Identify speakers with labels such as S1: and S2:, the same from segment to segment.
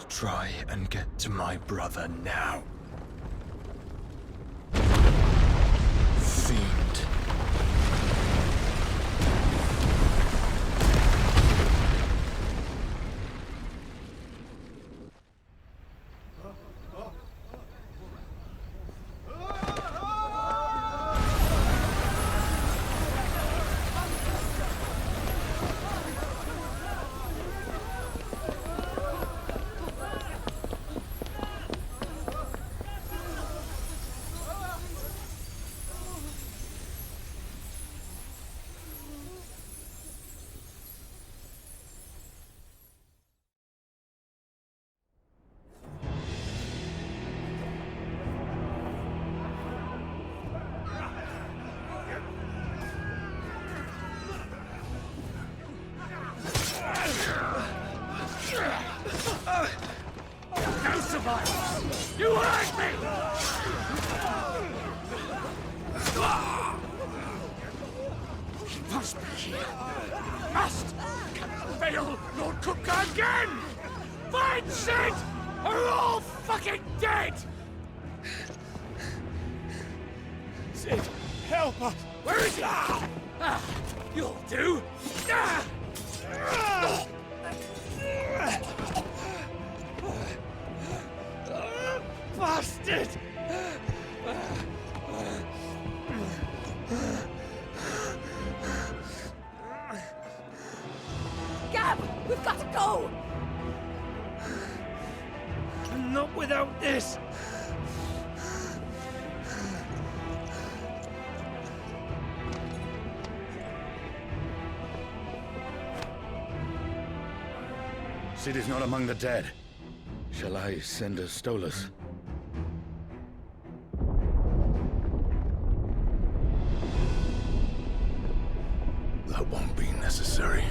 S1: Try and get to my brother now. Fiend.
S2: You hurt me! He must be here. Must! Can't fail Lord Cookgar again! Find Sid! Or we're all fucking dead! Sid, help us! Where is he? You'll do! Bastard!
S3: Gab! We've got to go!
S2: Not without this!
S4: Sid is not among the dead. Shall I send a Stolas?
S1: That won't be necessary.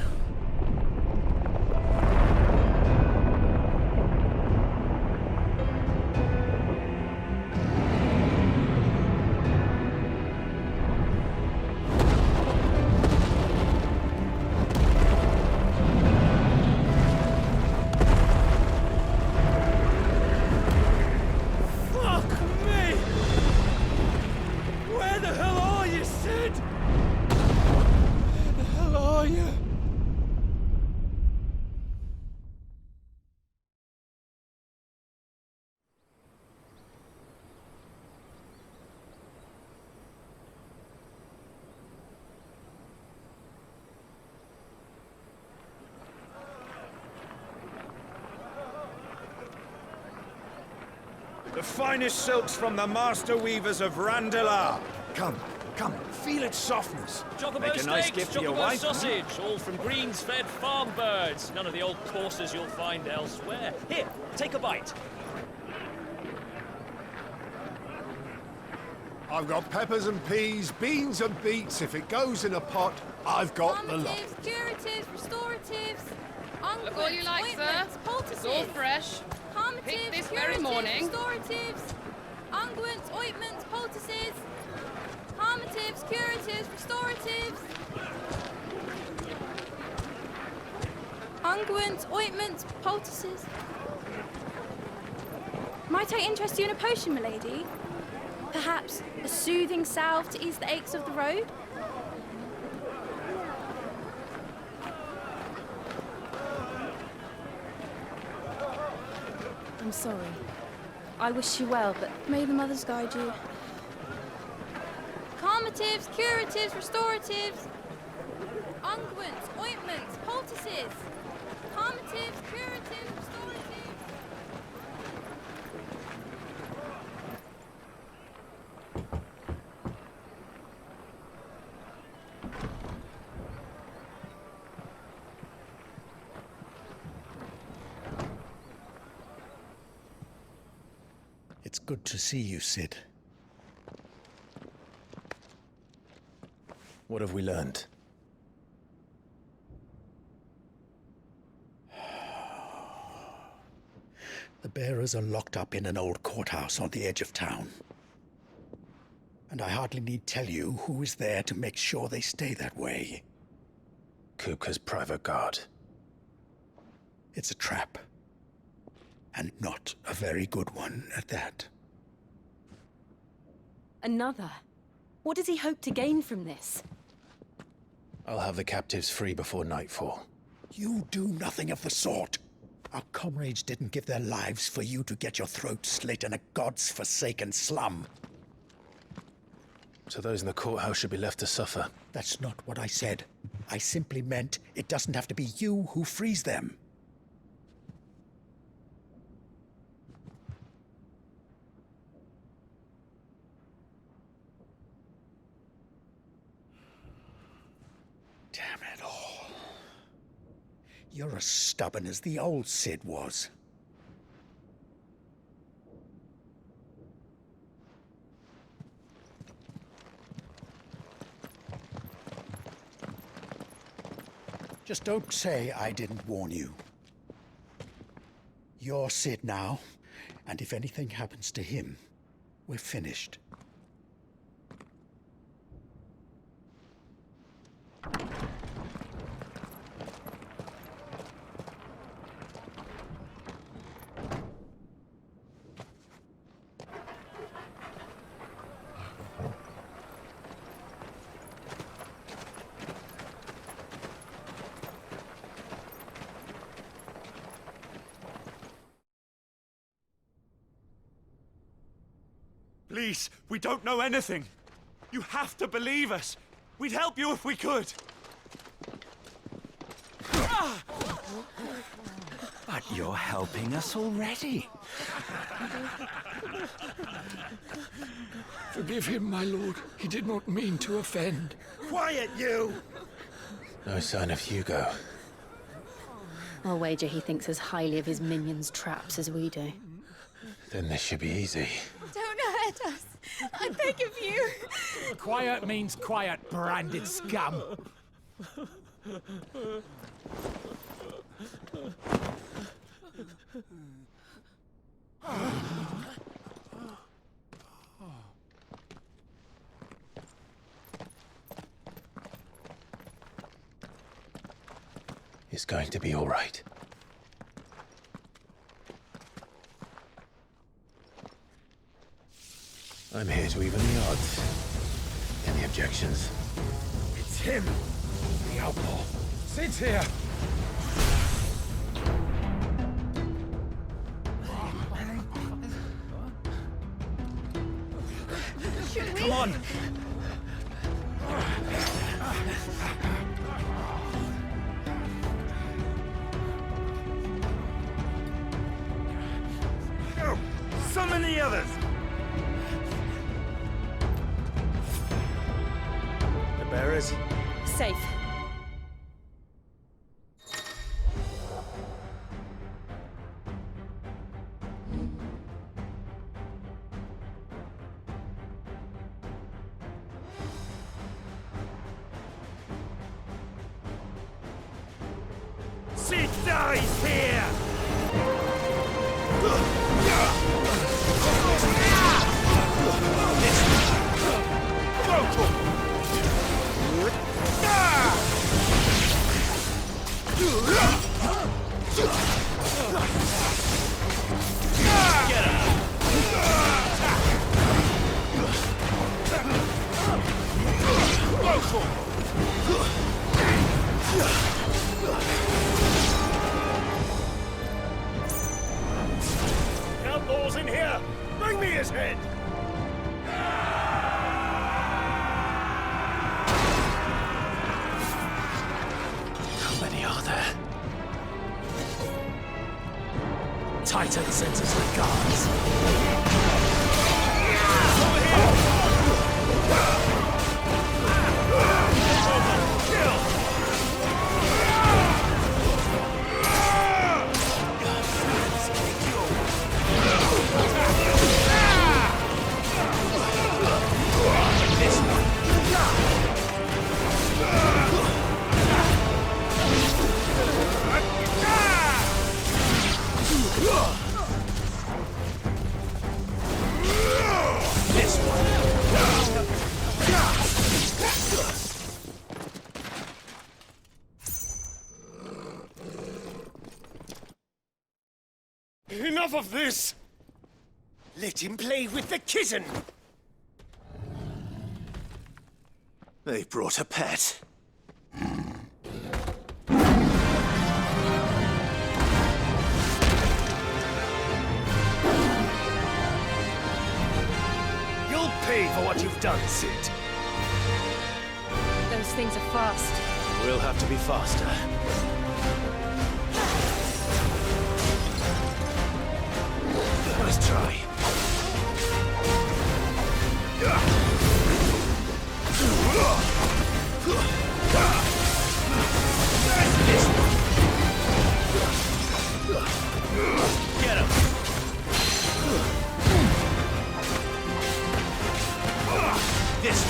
S5: The finest silks from the master weavers of Randalar. Come, come, feel its softness.
S6: Chocobo
S5: Make a nice
S6: steaks,
S5: gift for your
S6: chocobo
S5: wife.
S6: sausage, all from greens-fed farm birds. None of the old courses you'll find elsewhere. Here, take a bite.
S7: I've got peppers and peas, beans and beets. If it goes in a pot, I've got the lot.
S3: Calmatives, curatives, restoratives,
S8: Look all you like, sir. It's all fresh. Picked this very morning.
S3: Restoratives, unguents, ointments, poultices, calmatives, curatives, restoratives, unguents, ointments, poultices. Might I interest you in a potion, milady? Perhaps a soothing salve to ease the aches of the road? I'm sorry. I wish you well, but may the mothers guide you. Calmatives, curatives, restoratives, unguents, ointments, poultices. Calmatives, curatives, restoratives.
S4: It's good to see you, Sid. What have we learned? The bearers are locked up in an old courthouse on the edge of town. And I hardly need tell you who is there to make sure they stay that way.
S1: Kupka's private guard.
S4: It's a trap. And not a very good one at that.
S9: Another? What does he hope to gain from this?
S1: I'll have the captives free before nightfall.
S4: You do nothing of the sort. Our comrades didn't give their lives for you to get your throat slit in a god's forsaken slum.
S1: So those in the courthouse should be left to suffer.
S4: That's not what I said. I simply meant it doesn't have to be you who frees them. Damn it all. You're as stubborn as the old Cid was. Just don't say I didn't warn you. You're Cid now, and if anything happens to him, we're finished.
S2: Please, we don't know anything. You have to believe us. We'd help you if we could.
S5: But you're helping us already.
S10: Forgive him, my lord. He did not mean to offend.
S5: Quiet, you!
S1: No sign of Hugo.
S9: I'll wager he thinks as highly of his minions' traps as we do.
S1: Then this should be easy.
S3: Don't hurt us. I beg of you.
S2: Quiet means quiet, branded scum.
S1: It's going to be all right. I'm here to even the odds. Any objections?
S2: It's him, the outlaw. Sid's here. Come on.
S5: Go! Summon the others! The bearers?
S9: Safe.
S5: Cid dies here!
S2: Outlaws in here! Bring me his head!
S1: How many are there?
S2: Titan sends us the guards. enough of this! Let him play with the kitten!
S11: They brought a pet.
S2: You'll pay for what you've done, Cid.
S9: Those things are fast.
S11: We'll have to be faster. Let's try. Get him! This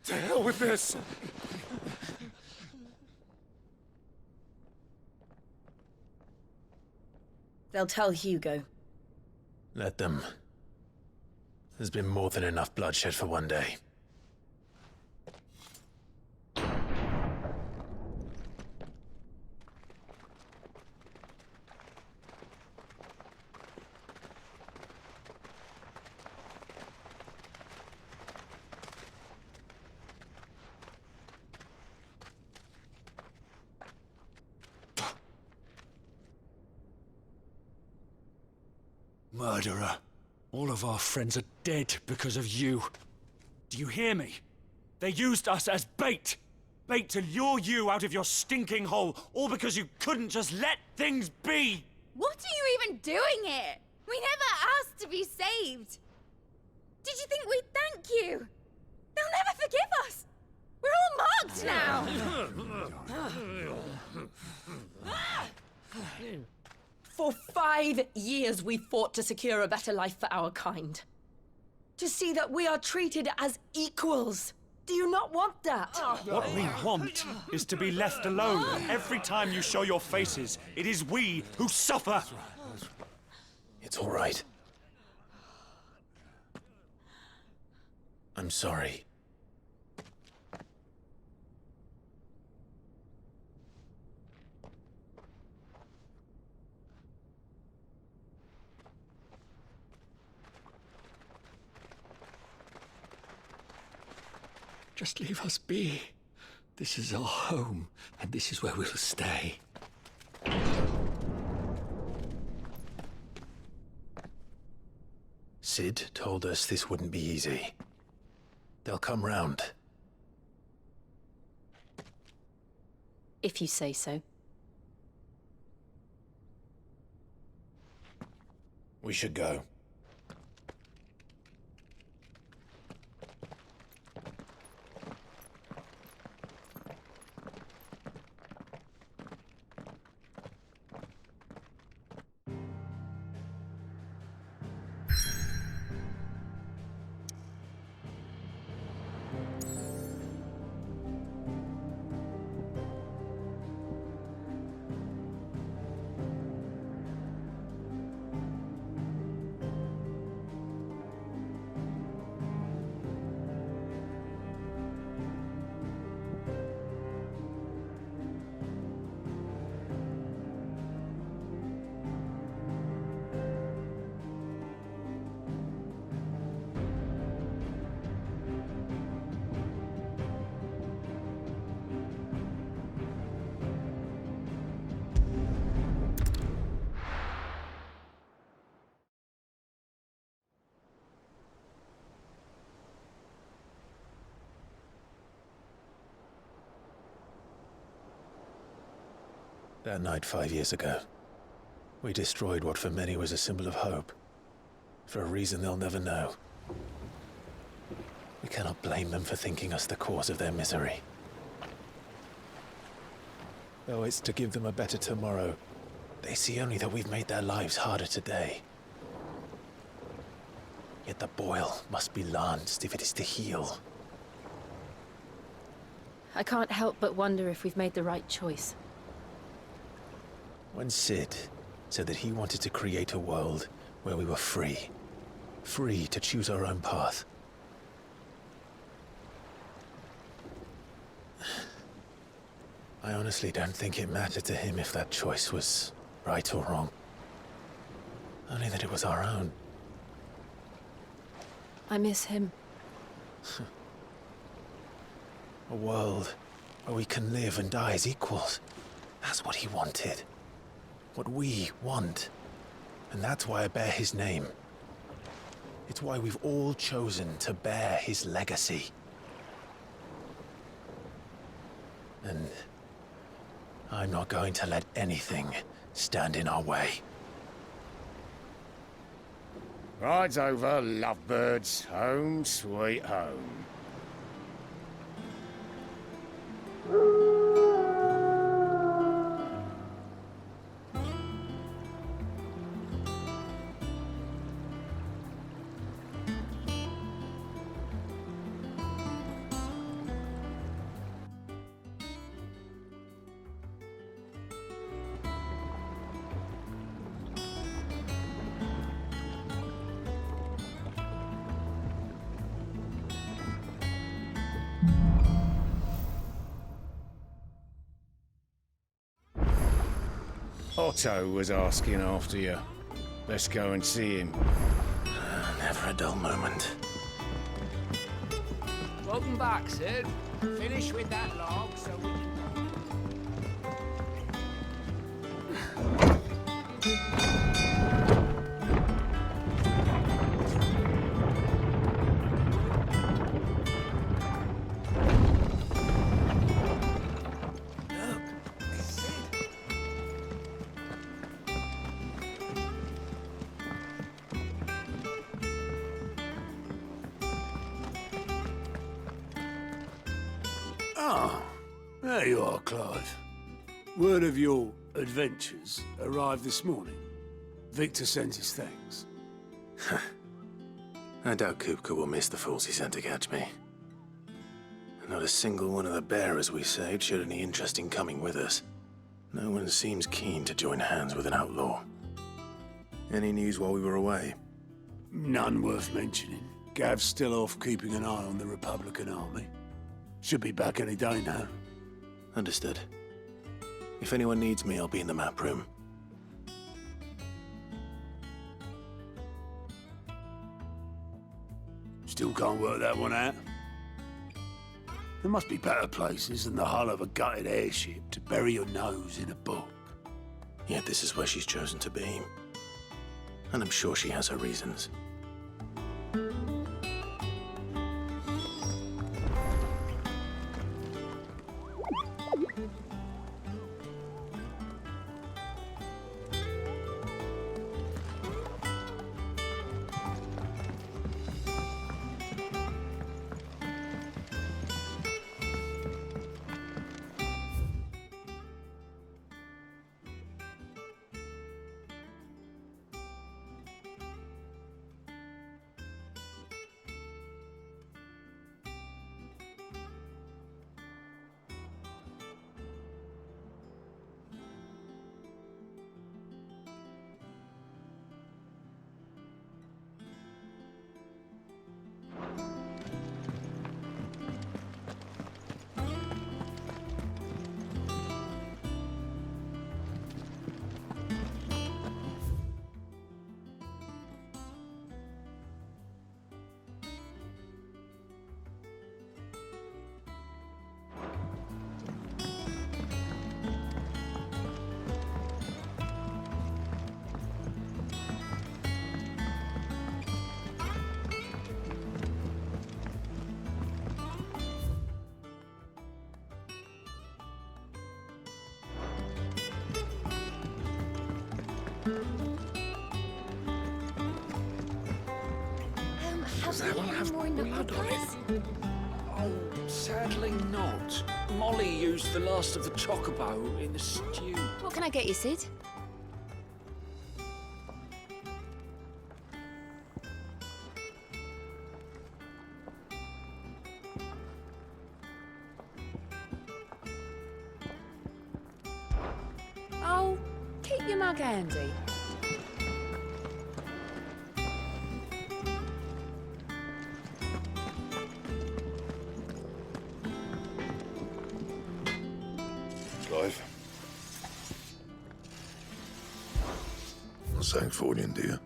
S2: To hell with this!
S12: They'll tell Hugo.
S1: Let them. There's been more than enough bloodshed for one day.
S2: Murderer. All of our friends are dead because of you. Do you hear me? They used us as bait. Bait to lure you out of your stinking hole, all because you couldn't just let things be.
S3: What are you even doing here? We never asked to be saved. Did you think we'd thank you? They'll never forgive us. We're all marked now.
S12: For 5 years we fought to secure a better life for our kind. To see that we are treated as equals. Do you not want that?
S2: What we want is to be left alone. Every time you show your faces, it is we who suffer.
S1: It's all right. I'm sorry.
S10: Just leave us be. This is our home, and this is where we'll stay.
S1: Cid told us this wouldn't be easy. They'll come round.
S9: If you say so.
S5: We should go.
S1: That night 5 years ago, we destroyed what for many was a symbol of hope. For a reason they'll never know. We cannot blame them for thinking us the cause of their misery. Though it's to give them a better tomorrow, they see only that we've made their lives harder today. Yet the boil must be lanced if it is to heal.
S9: I can't help but wonder if we've made the right choice.
S1: When CID said that he wanted to create a world where we were free. Free to choose our own path. I honestly don't think it mattered to him if that choice was right or wrong. Only that it was our own.
S9: I miss him.
S1: A world where we can live and die as equals. That's what he wanted. What we want. And that's why I bear his name. It's why we've all chosen to bear his legacy. And I'm not going to let anything stand in our way.
S5: Ride's over, lovebirds. Home sweet home. Otto was asking after you. Let's go and see him.
S1: Never a dull moment.
S11: Welcome back, Sid. Finish with that log so we can...
S7: Ah, there you are, Clive. Word of your adventures arrived this morning. Victor sends his thanks.
S1: I doubt Kupka will miss the fools he sent to catch me. Not a single one of the bearers we saved showed any interest in coming with us. No one seems keen to join hands with an outlaw. Any news while we were away?
S7: None worth mentioning. Gav's still off keeping an eye on the Republican army. Should be back any day now.
S1: Understood. If anyone needs me, I'll be in the map room.
S7: Still can't work that one out. There must be better places than the hull of a gutted airship to bury your nose in a book.
S1: Yet this is where she's chosen to be. And I'm sure she has her reasons.
S10: Does that one have blood on it?
S6: Oh, sadly not. Molly used the last of the chocobo in the stew.
S9: What can I get you, Sid? Oh, keep your mug handy.
S13: Clive. Thanks for you, dear.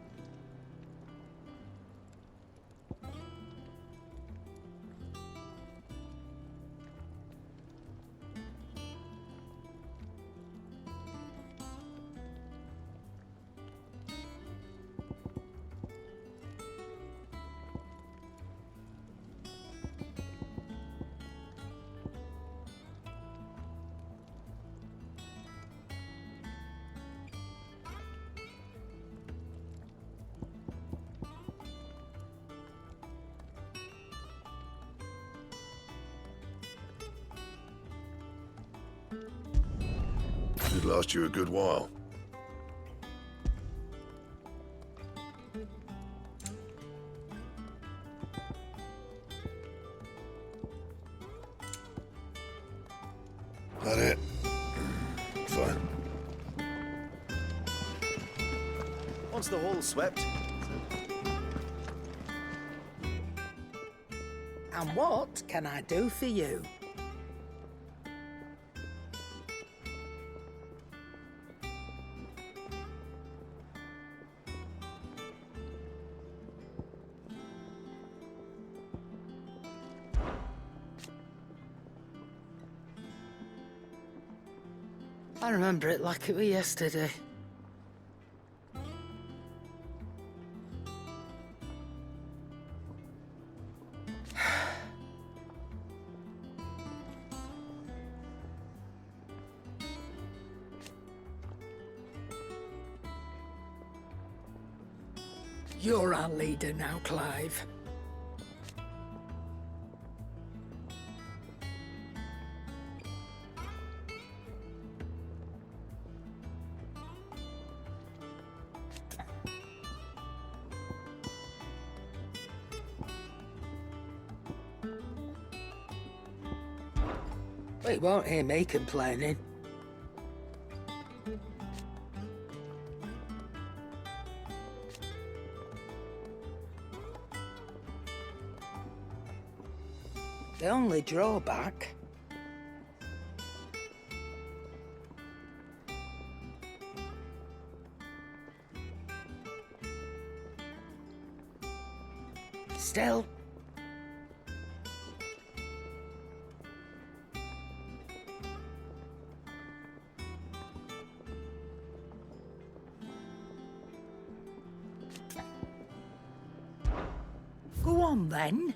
S13: Should last you a good while. That it? Fine.
S14: Once the hall's swept.
S11: And what can I do for you? I remember it like it was yesterday. You're our leader now, Clive. Well, you won't hear me complaining. The only drawback... Still... Go on, then.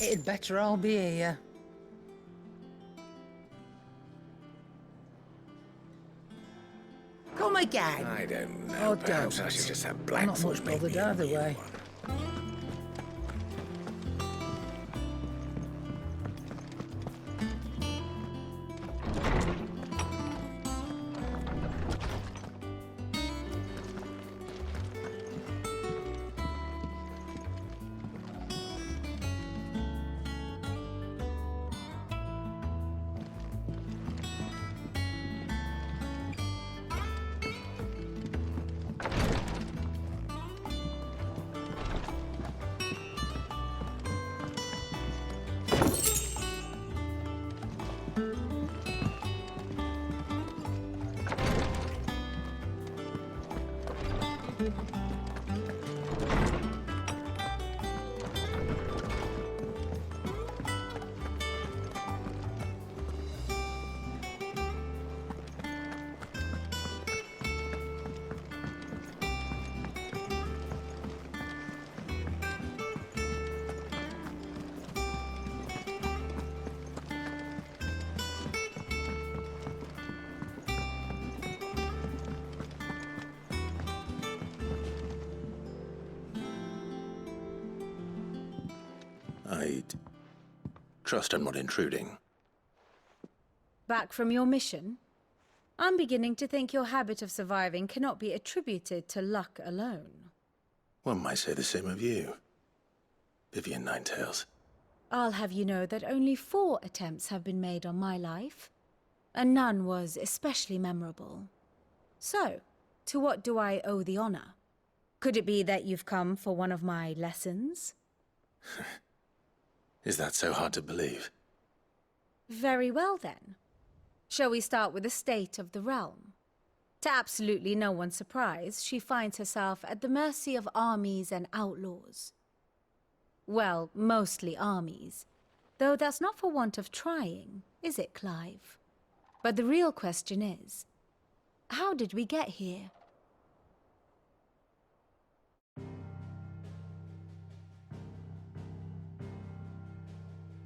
S11: It'd better all be here. Come again?
S15: I don't know.
S11: Oh,
S15: Perhaps
S11: don't.
S15: I should just have
S11: I'm not
S15: Blackfoot
S11: much
S15: make
S11: bothered
S15: me a
S11: either
S15: new
S11: way.
S15: one.
S1: I trust I'm not intruding.
S16: Back from your mission? I'm beginning to think your habit of surviving cannot be attributed to luck alone.
S1: One might say the same of you, Vivian Ninetails.
S16: I'll have you know that only 4 attempts have been made on my life, and none was especially memorable. So, to what do I owe the honor? Could it be that you've come for one of my lessons?
S1: Is that so hard to believe?
S16: Very well then. Shall we start with the state of the realm? To absolutely no one's surprise, she finds herself at the mercy of armies and outlaws. Well, mostly armies. Though that's not for want of trying, is it, Clive? But the real question is, how did we get here?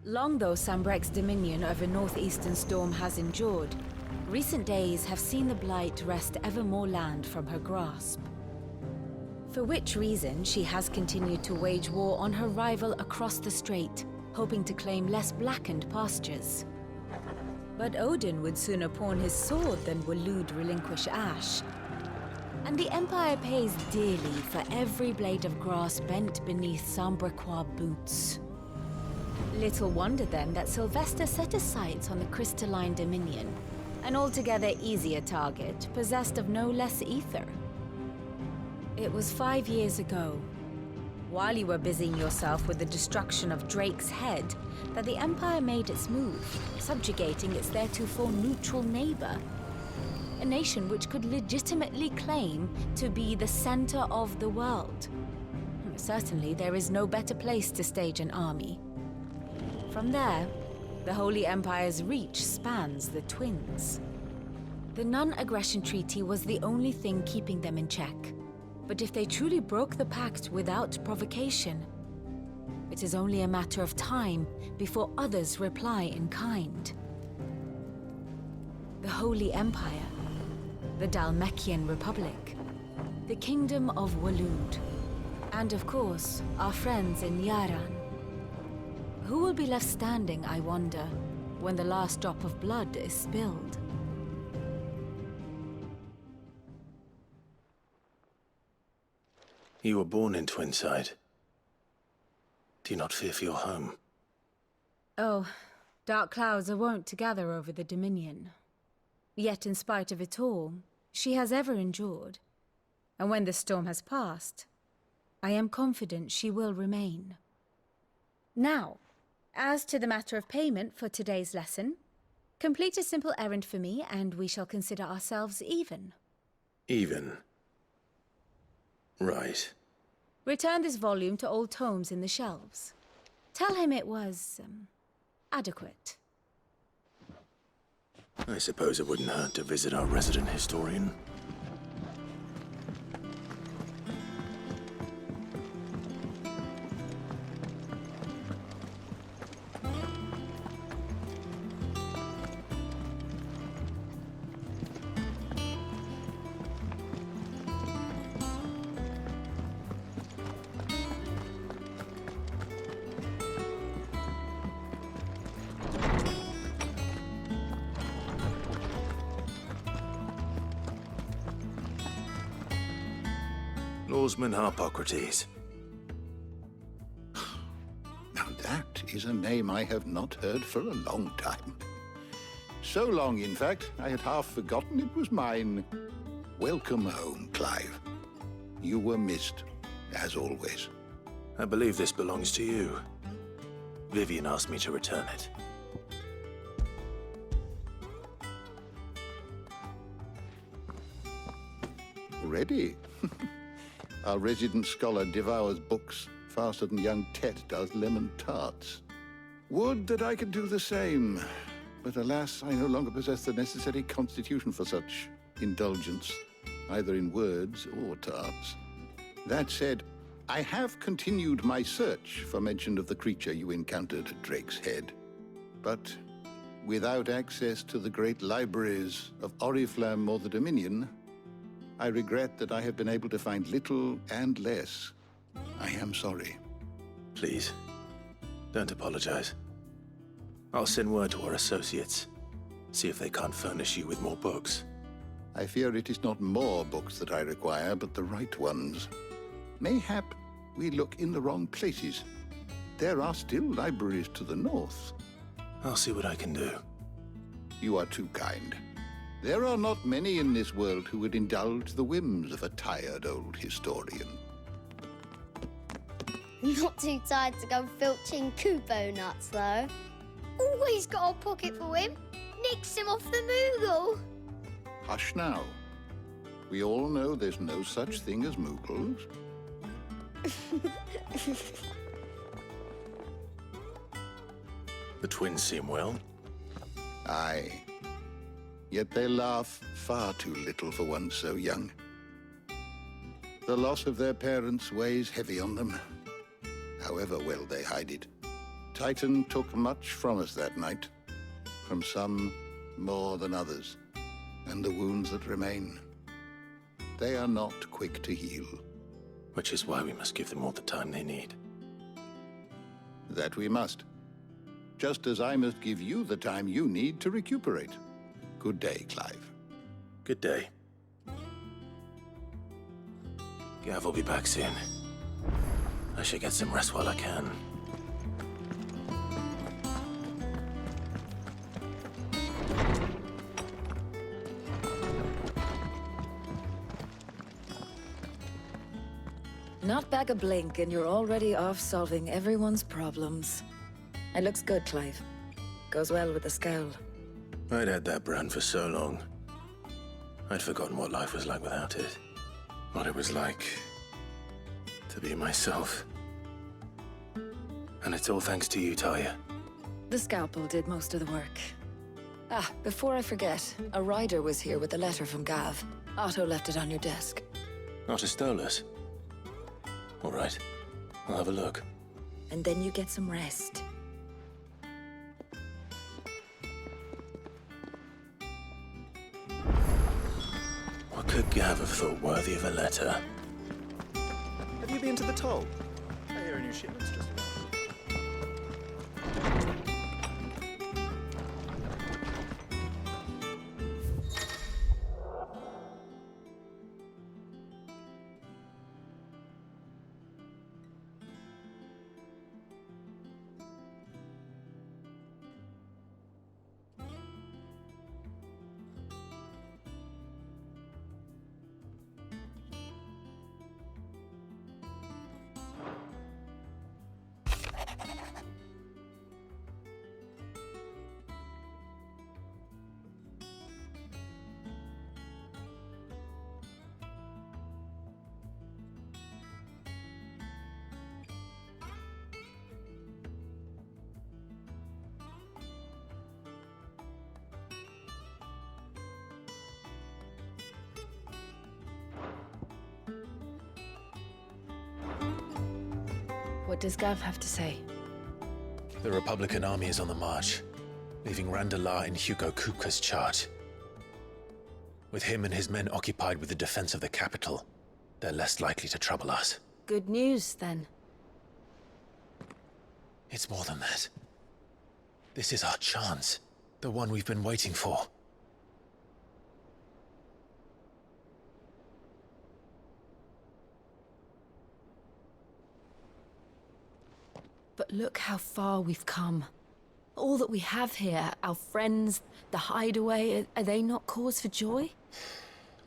S16: Long though Sambrek's dominion over northeastern Storm has endured, recent days have seen the Blight wrest ever more land from her grasp. For which reason, she has continued to wage war on her rival across the strait, hoping to claim less blackened pastures. But Odin would sooner pawn his sword than Waloed relinquish Ash. And the Empire pays dearly for every blade of grass bent beneath Sambrequois boots. Little wonder then that Sylvester set his sights on the crystalline dominion, an altogether easier target, possessed of no less ether. It was 5 years ago, while you were busying yourself with the destruction of Drake's head, that the Empire made its move, subjugating its theretofore neutral neighbor. A nation which could legitimately claim to be the center of the world. Certainly, there is no better place to stage an army. From there, the Holy Empire's reach spans the Twins. The non-aggression treaty was the only thing keeping them in check. But if they truly broke the pact without provocation, it is only a matter of time before others reply in kind. The Holy Empire, the Dhalmekian Republic, the Kingdom of Waloed, and of course, our friends in Yaran. Who will be left standing, I wonder, when the last drop of blood is spilled?
S1: You were born in Twinside. Do you not fear for your home?
S16: Oh, dark clouds are wont to gather over the Dominion. Yet in spite of it all, she has ever endured. And when the storm has passed, I am confident she will remain. Now, as to the matter of payment for today's lesson, complete a simple errand for me and we shall consider ourselves even.
S1: Even? Right.
S16: Return this volume to old tomes in the shelves. Tell him it was, adequate.
S1: I suppose it wouldn't hurt to visit our resident historian. swordsman Harpocrates.
S15: Now that is a name I have not heard for a long time. So long, in fact, I had half forgotten it was mine. Welcome home, Clive. You were missed, as always.
S1: I believe this belongs to you. Vivian asked me to return it.
S15: Ready? Our resident scholar devours books faster than young Tet does lemon tarts. Would that I could do the same. But alas, I no longer possess the necessary constitution for such indulgence, either in words or tarts. That said, I have continued my search for mention of the creature you encountered at Drake's Head. But without access to the great libraries of Oriflamme or the Dominion, I regret that I have been able to find little and less. I am sorry.
S1: Please, don't apologize. I'll send word to our associates. See if they can't furnish you with more books.
S15: I fear it is not more books that I require, but the right ones. Mayhap we look in the wrong places. There are still libraries to the north.
S1: I'll see what I can do.
S15: You are too kind. There are not many in this world who would indulge the whims of a tired old historian.
S17: Not too tired to go filching Kupo nuts, though. Always got a pocket for him. Nicks him off the Moogle.
S15: Hush now. We all know there's no such thing as Moogles.
S1: The twins seem well.
S15: Aye. Yet they laugh far too little for one so young. The loss of their parents weighs heavy on them, however well they hide it. Titan took much from us that night, from some more than others, and the wounds that remain, they are not quick to heal.
S1: Which is why we must give them all the time they need.
S15: That we must. Just as I must give you the time you need to recuperate. Good day, Clive.
S1: Good day. Gav will be back soon. I should get some rest while I can.
S18: Not back a blink and you're already off solving everyone's problems. It looks good, Clive. Goes well with the scowl.
S1: I'd had that brand for so long. I'd forgotten what life was like without it. What it was like to be myself. And it's all thanks to you, Talia.
S18: The scalpel did most of the work. Ah, before I forget, a rider was here with a letter from Gav. Otto left it on your desk.
S1: Not stole us. All right, I'll have a look.
S18: And then you get some rest.
S1: What could Gav have thought worthy of a letter?
S14: Have you been to the toll? I hear a new shipment's just arrived.
S18: What does Gav have to say?
S1: The Republican army is on the march, leaving Randalar in Hugo Kupka's charge. With him and his men occupied with the defense of the capital, they're less likely to trouble us.
S18: Good news, then.
S1: It's more than that. This is our chance. The one we've been waiting for.
S9: But look how far we've come. All that we have here, our friends, the hideaway, are they not cause for joy?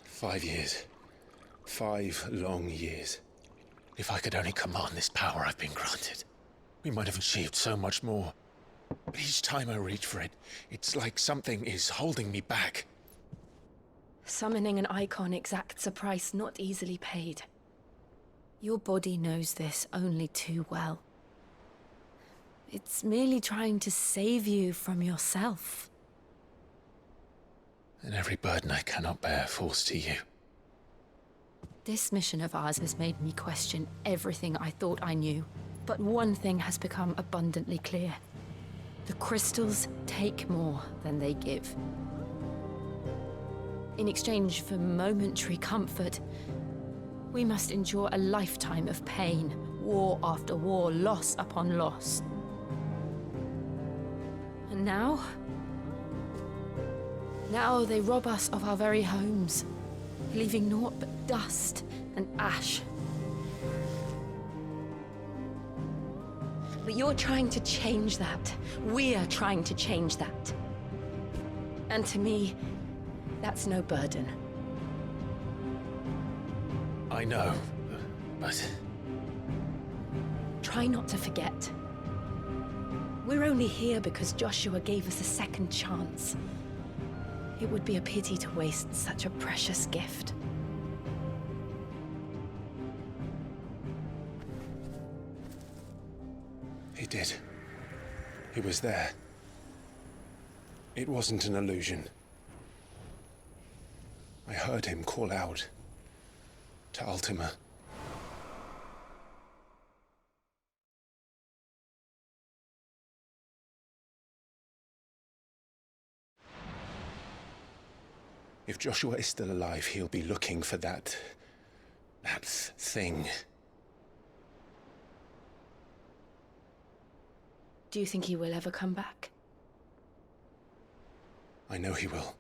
S1: 5 years. 5 long years. If I could only command this power I've been granted, we might have achieved so much more. But each time I reach for it, it's like something is holding me back.
S9: Summoning an icon exacts a price not easily paid. Your body knows this only too well. It's merely trying to save you from yourself.
S1: And every burden I cannot bear falls to you.
S9: This mission of ours has made me question everything I thought I knew. But one thing has become abundantly clear. The crystals take more than they give. In exchange for momentary comfort, we must endure a lifetime of pain, war after war, loss upon loss. And now they rob us of our very homes, leaving naught but dust and ash. But you're trying to change that. We're trying to change that. And to me, that's no burden.
S1: I know, but...
S9: Try not to forget. We're only here because Joshua gave us a second chance. It would be a pity to waste such a precious gift.
S1: He did. He was there. It wasn't an illusion. I heard him call out to Ultima. If Joshua is still alive, he'll be looking for that thing.
S9: Do you think he will ever come back?
S1: I know he will.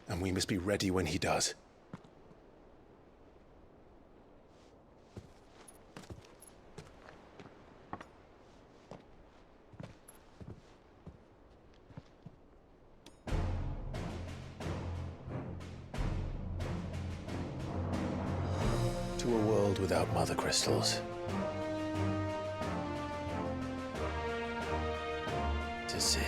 S1: And we must be ready when he does. To a world without Mothercrystals. To Cid.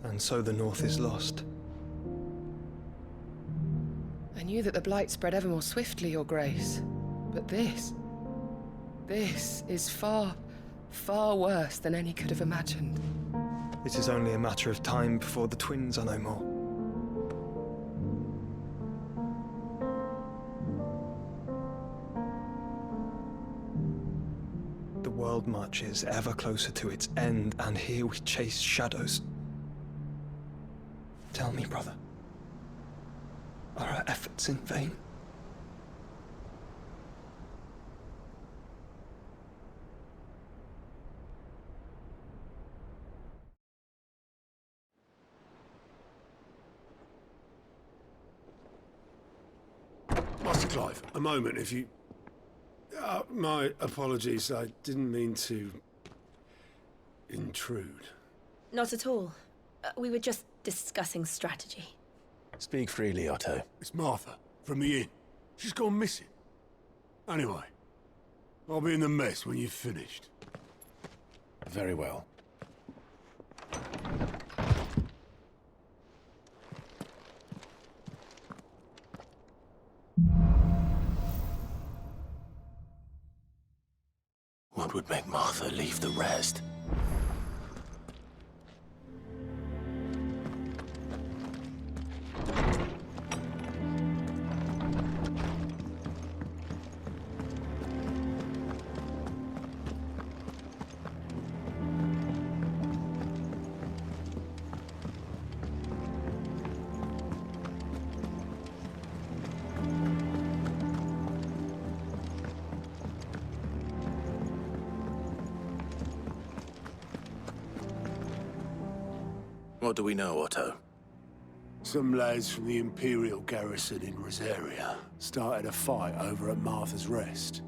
S14: And so the North is lost.
S19: I knew that the Blight spread ever more swiftly, Your Grace. But this is far, far worse than any could have imagined.
S14: It is only a matter of time before the twins are no more. The world marches ever closer to its end, and here we chase shadows. Tell me, brother, are our efforts in vain?
S7: Master Clive, a moment, if you... my apologies, I didn't mean to... intrude.
S9: Not at all. We were just discussing strategy.
S1: Speak freely, Otto.
S7: It's Martha, from the inn. She's gone missing. Anyway, I'll be in the mess when you've finished.
S1: Very well. What would make Martha leave the rest? What do we know, Otto?
S7: Some lads from the Imperial garrison in Rosaria started a fight over at Martha's Rest.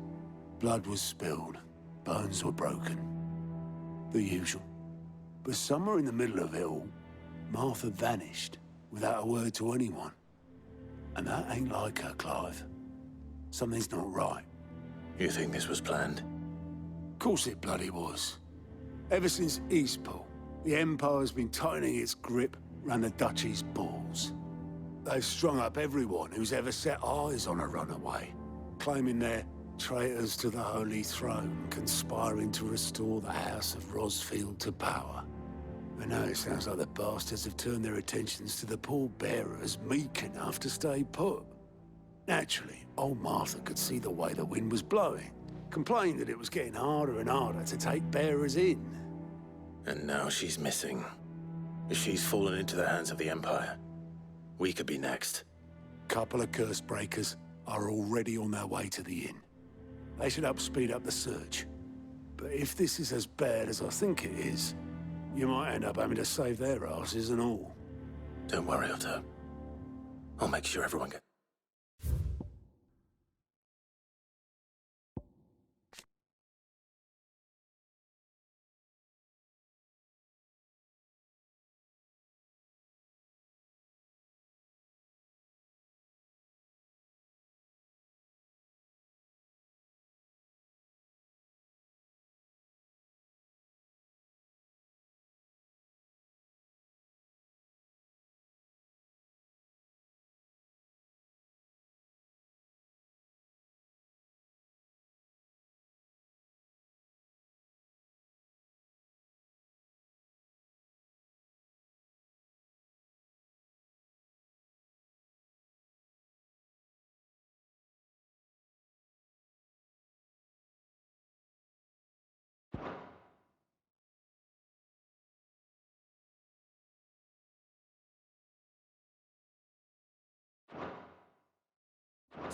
S7: Blood was spilled, bones were broken. The usual. But somewhere in the middle of it all, Martha vanished without a word to anyone. And that ain't like her, Clive. Something's not right.
S1: You think this was planned?
S7: Course it bloody was. Ever since Eastpool, the Empire's been tightening its grip round the Duchy's balls. They've strung up everyone who's ever set eyes on a runaway, claiming they're traitors to the Holy Throne, conspiring to restore the House of Rosfield to power. And now it sounds like the bastards have turned their attentions to the pallbearers meek enough to stay put. Naturally, old Martha could see the way the wind was blowing, complained that it was getting harder and harder to take bearers in.
S1: And now she's missing. If she's fallen into the hands of the Empire, we could be next.
S7: Couple of curse breakers are already on their way to the inn. They should help speed up the search. But if this is as bad as I think it is, you might end up having to save their asses and all.
S1: Don't worry, Otto. I'll make sure everyone gets...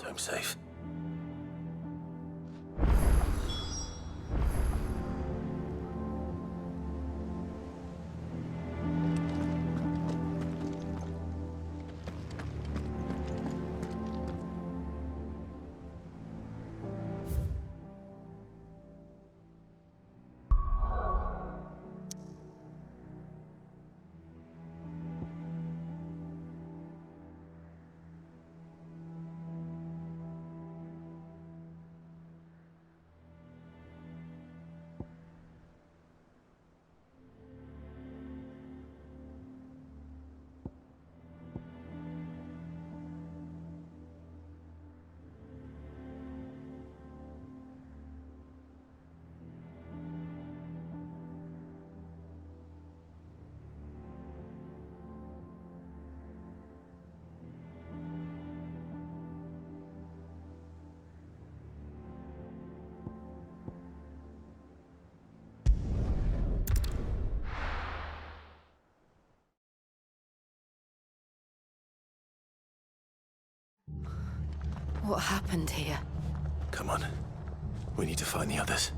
S1: Home safe.
S9: What happened here?
S1: Come on. We need to find the others.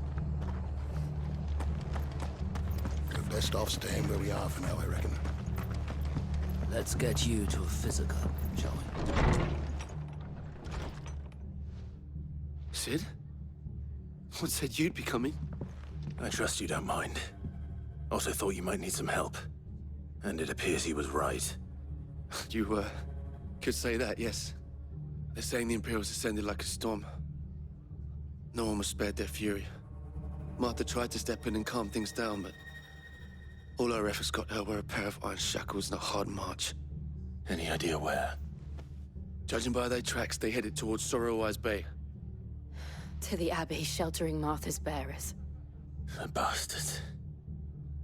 S13: We're best off staying where we are for now, I reckon.
S20: Let's get you to a physical, shall we?
S21: Cid? What said you'd be coming?
S1: I trust you don't mind. Also thought you might need some help. And it appears he was right.
S21: You, could say that, yes. They're saying the Imperials ascended like a storm. No one was spared their fury. Martha tried to step in and calm things down, but all our efforts got her were a pair of iron shackles and a hard march.
S1: Any idea where?
S21: Judging by their tracks, they headed towards Sorrowwise Bay.
S9: To the Abbey sheltering Martha's bearers.
S1: The bastards.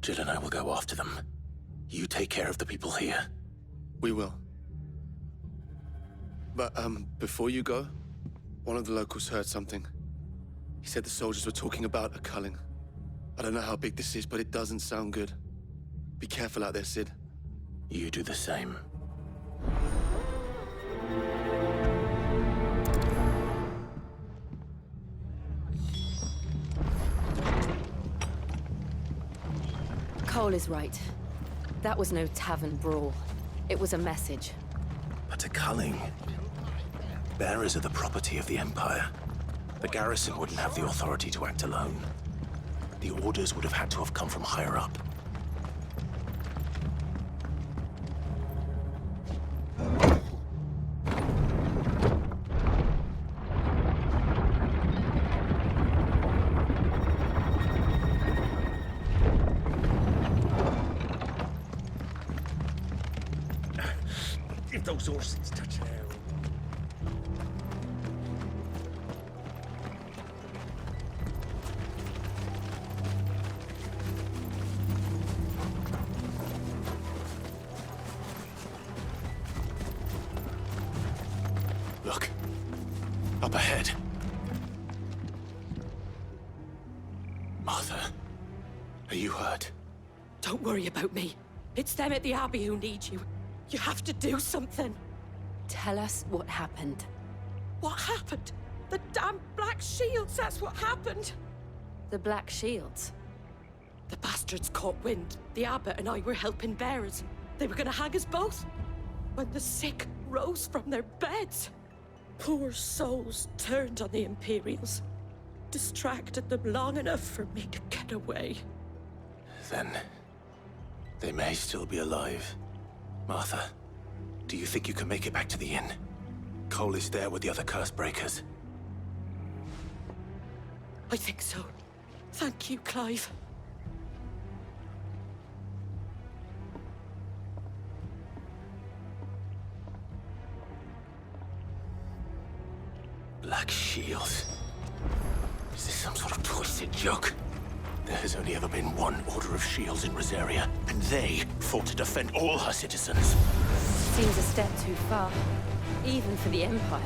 S1: Jill and I will go after them. You take care of the people here.
S21: We will. But, before you go, one of the locals heard something. He said the soldiers were talking about a culling. I don't know how big this is, but it doesn't sound good. Be careful out there, Cid.
S1: You do the same.
S9: Cole is right. That was no tavern brawl. It was a message.
S1: But a culling. Bearers are the property of the Empire. The garrison wouldn't have the authority to act alone. The orders would have had to have come from higher up.
S6: If those horses touch an arrow.
S1: Look. Up ahead. Martha, are you hurt?
S12: Don't worry about me. It's them at the Abbey who need you. You have to do something.
S9: Tell us what happened.
S12: What happened? The damn Black Shields, that's what happened.
S9: The Black Shields?
S12: The bastards caught wind. The abbot and I were helping bearers. They were gonna hang us both. When the sick rose from their beds, poor souls turned on the Imperials. Distracted them long enough for me to get away.
S1: Then they may still be alive. Martha, do you think you can make it back to the inn? Cole is there with the other curse breakers.
S12: I think so. Thank you, Clive.
S1: Black Shields. Is this some sort of twisted joke? There has only ever been one Order of Shields in Rosaria, and they fought to defend all her citizens.
S9: Seems a step too far, even for the Empire.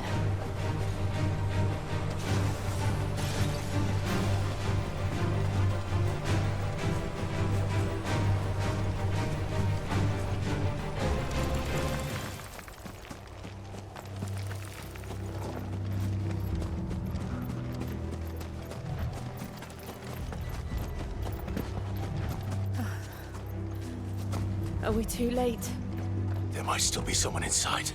S9: Are we too late?
S1: There might still be someone inside.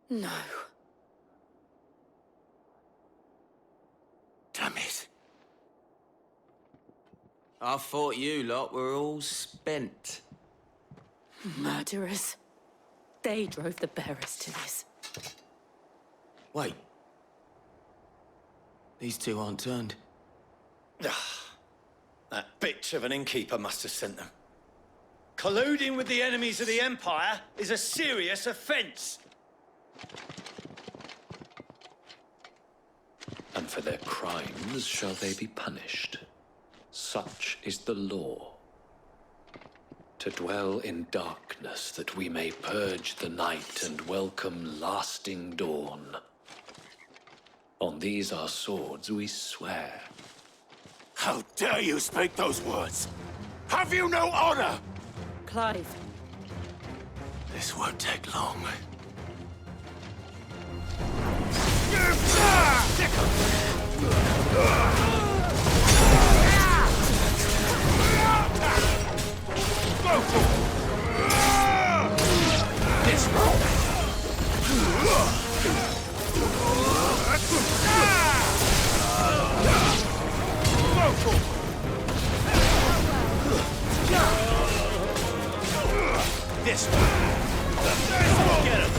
S9: No.
S1: Damn it.
S8: I thought you lot were all spent.
S9: Murderers. They drove the bearers to this.
S8: Wait. These two aren't turned.
S22: That bitch of an innkeeper must have sent them. Colluding with the enemies of the Empire is a serious offense.
S10: And for their crimes shall they be punished. Such is the law. To dwell in darkness that we may purge the night and welcome lasting dawn. On these our swords we swear.
S1: How dare you speak those words? Have you no honor?
S12: Clive.
S1: This won't take long.
S5: Go for it! This Go for it! This way! Get him!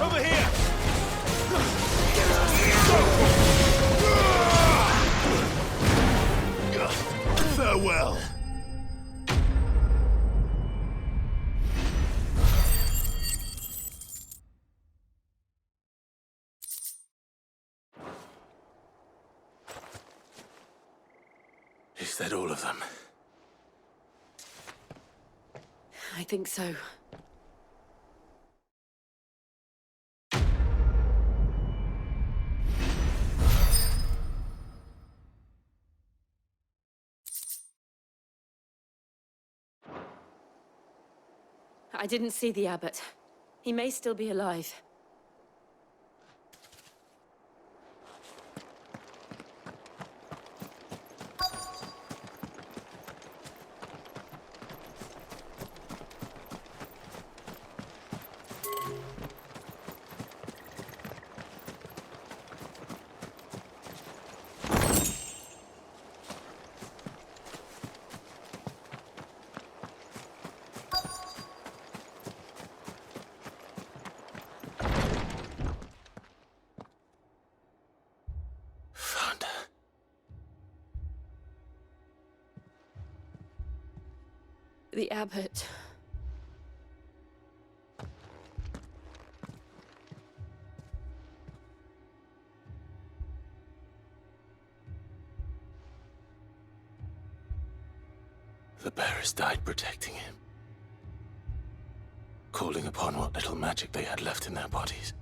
S5: Over here! Farewell!
S1: Is that all of them?
S9: I think so.
S12: I didn't see the abbot. He may still be alive. The abbot.
S1: The bearers died protecting him, calling upon what little magic they had left in their bodies.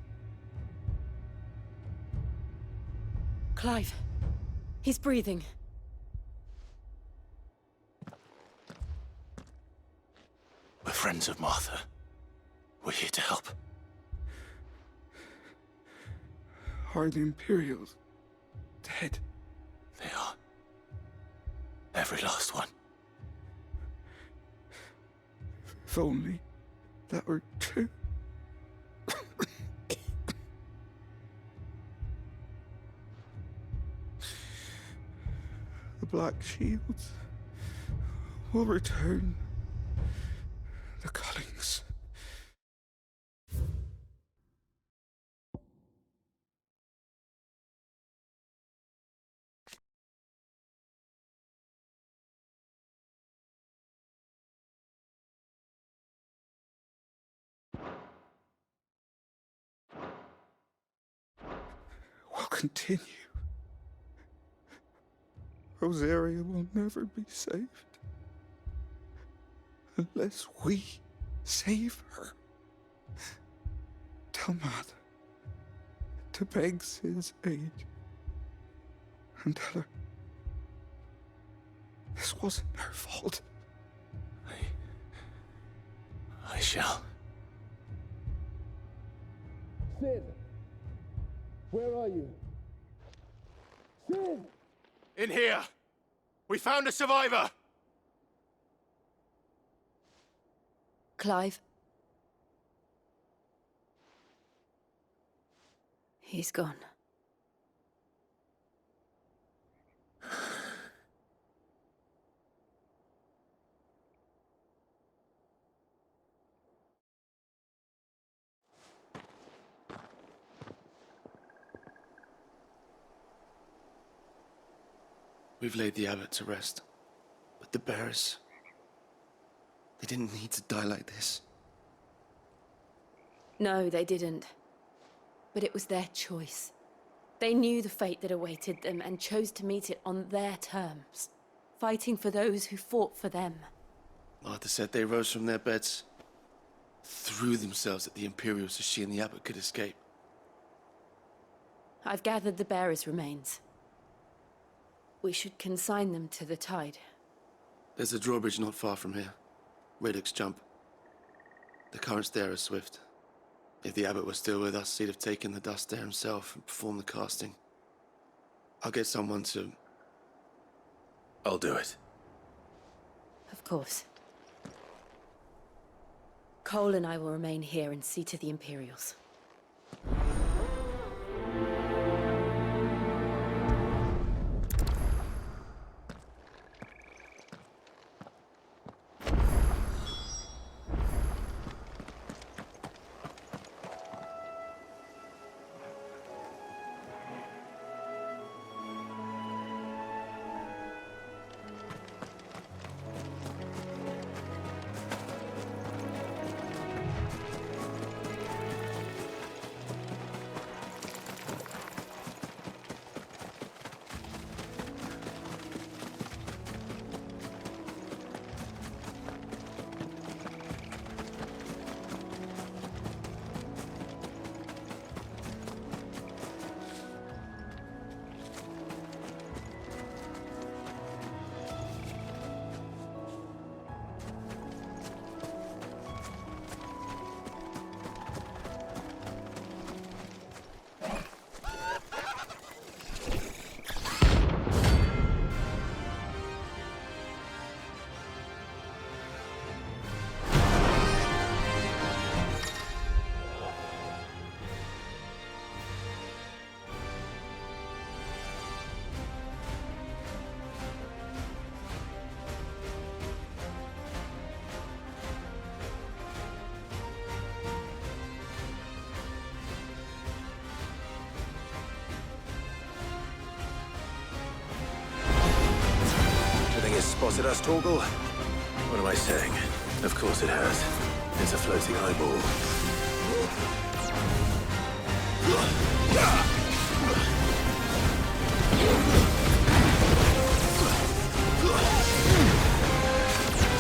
S12: Clive. He's breathing.
S1: We're friends of Martha. We're here to help.
S3: Are the Imperials dead?
S1: They are. Every last one.
S3: If only that were true. The Black Shields will return. The Cullings. Will continue. Rosaria will never be saved unless we save her. Tell Mother to beg Cid's aid and tell her this wasn't her fault.
S1: I shall.
S3: Cid! Where are you? Cid!
S5: In here! We found a survivor!
S9: Clive. He's gone.
S21: We've laid the abbot to rest. But the bearers... they didn't need to die like this.
S9: No, they didn't. But it was their choice. They knew the fate that awaited them and chose to meet it on their terms, fighting for those who fought for them.
S21: Martha said they rose from their beds, threw themselves at the Imperials so she and the abbot could escape.
S9: I've gathered the bearers' remains. We should consign them to the tide.
S21: There's a drawbridge not far from here. Radix jump. The currents there are swift. If the abbot was still with us, he'd have taken the dust there himself and performed the casting. I'll get someone to...
S1: I'll do it.
S9: Of course. Cole and I will remain here and see to the Imperials.
S1: spotted us, Torgal? What am I saying? Of course it has. It's a floating eyeball.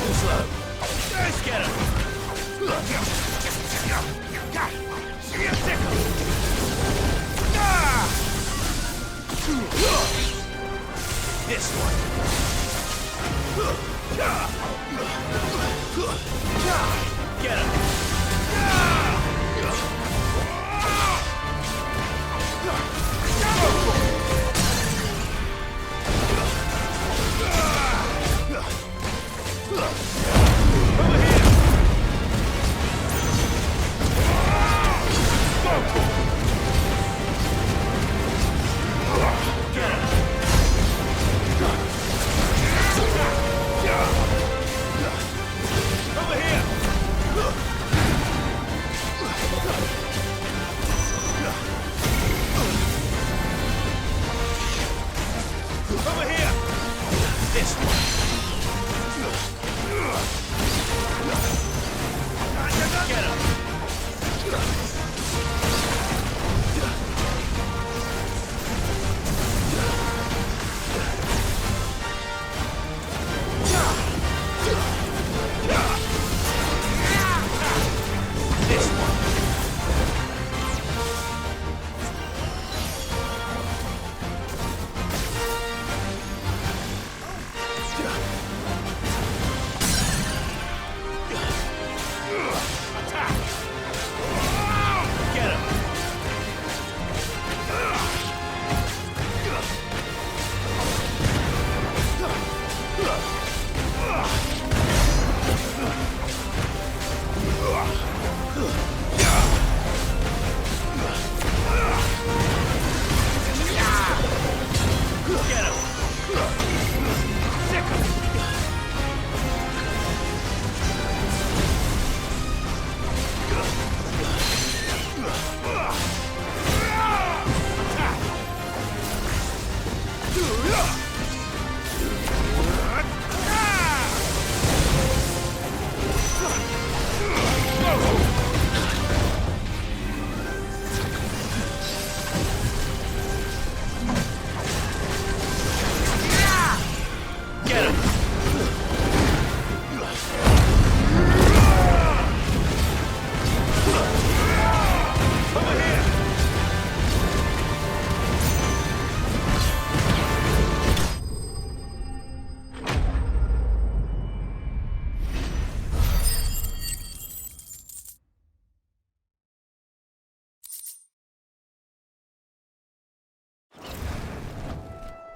S22: Too slow. Let's get him! See ya, tickle! This one. Get him!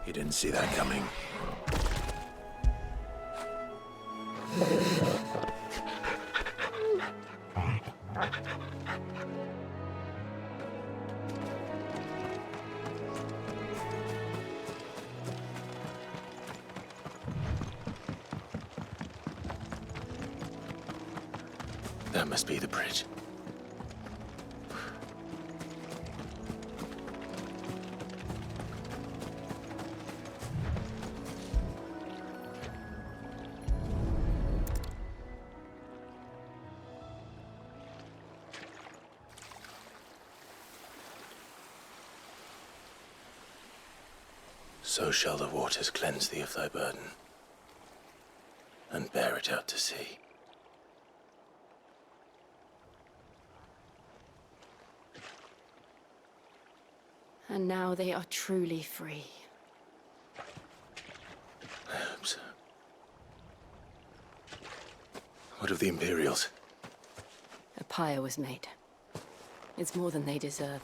S1: You didn't see that coming. That must be the bridge. So shall the waters cleanse thee of thy burden, and bear it out to sea.
S9: And now they are truly free.
S1: I hope so. What of the Imperials?
S9: A pyre was made. It's more than they deserve.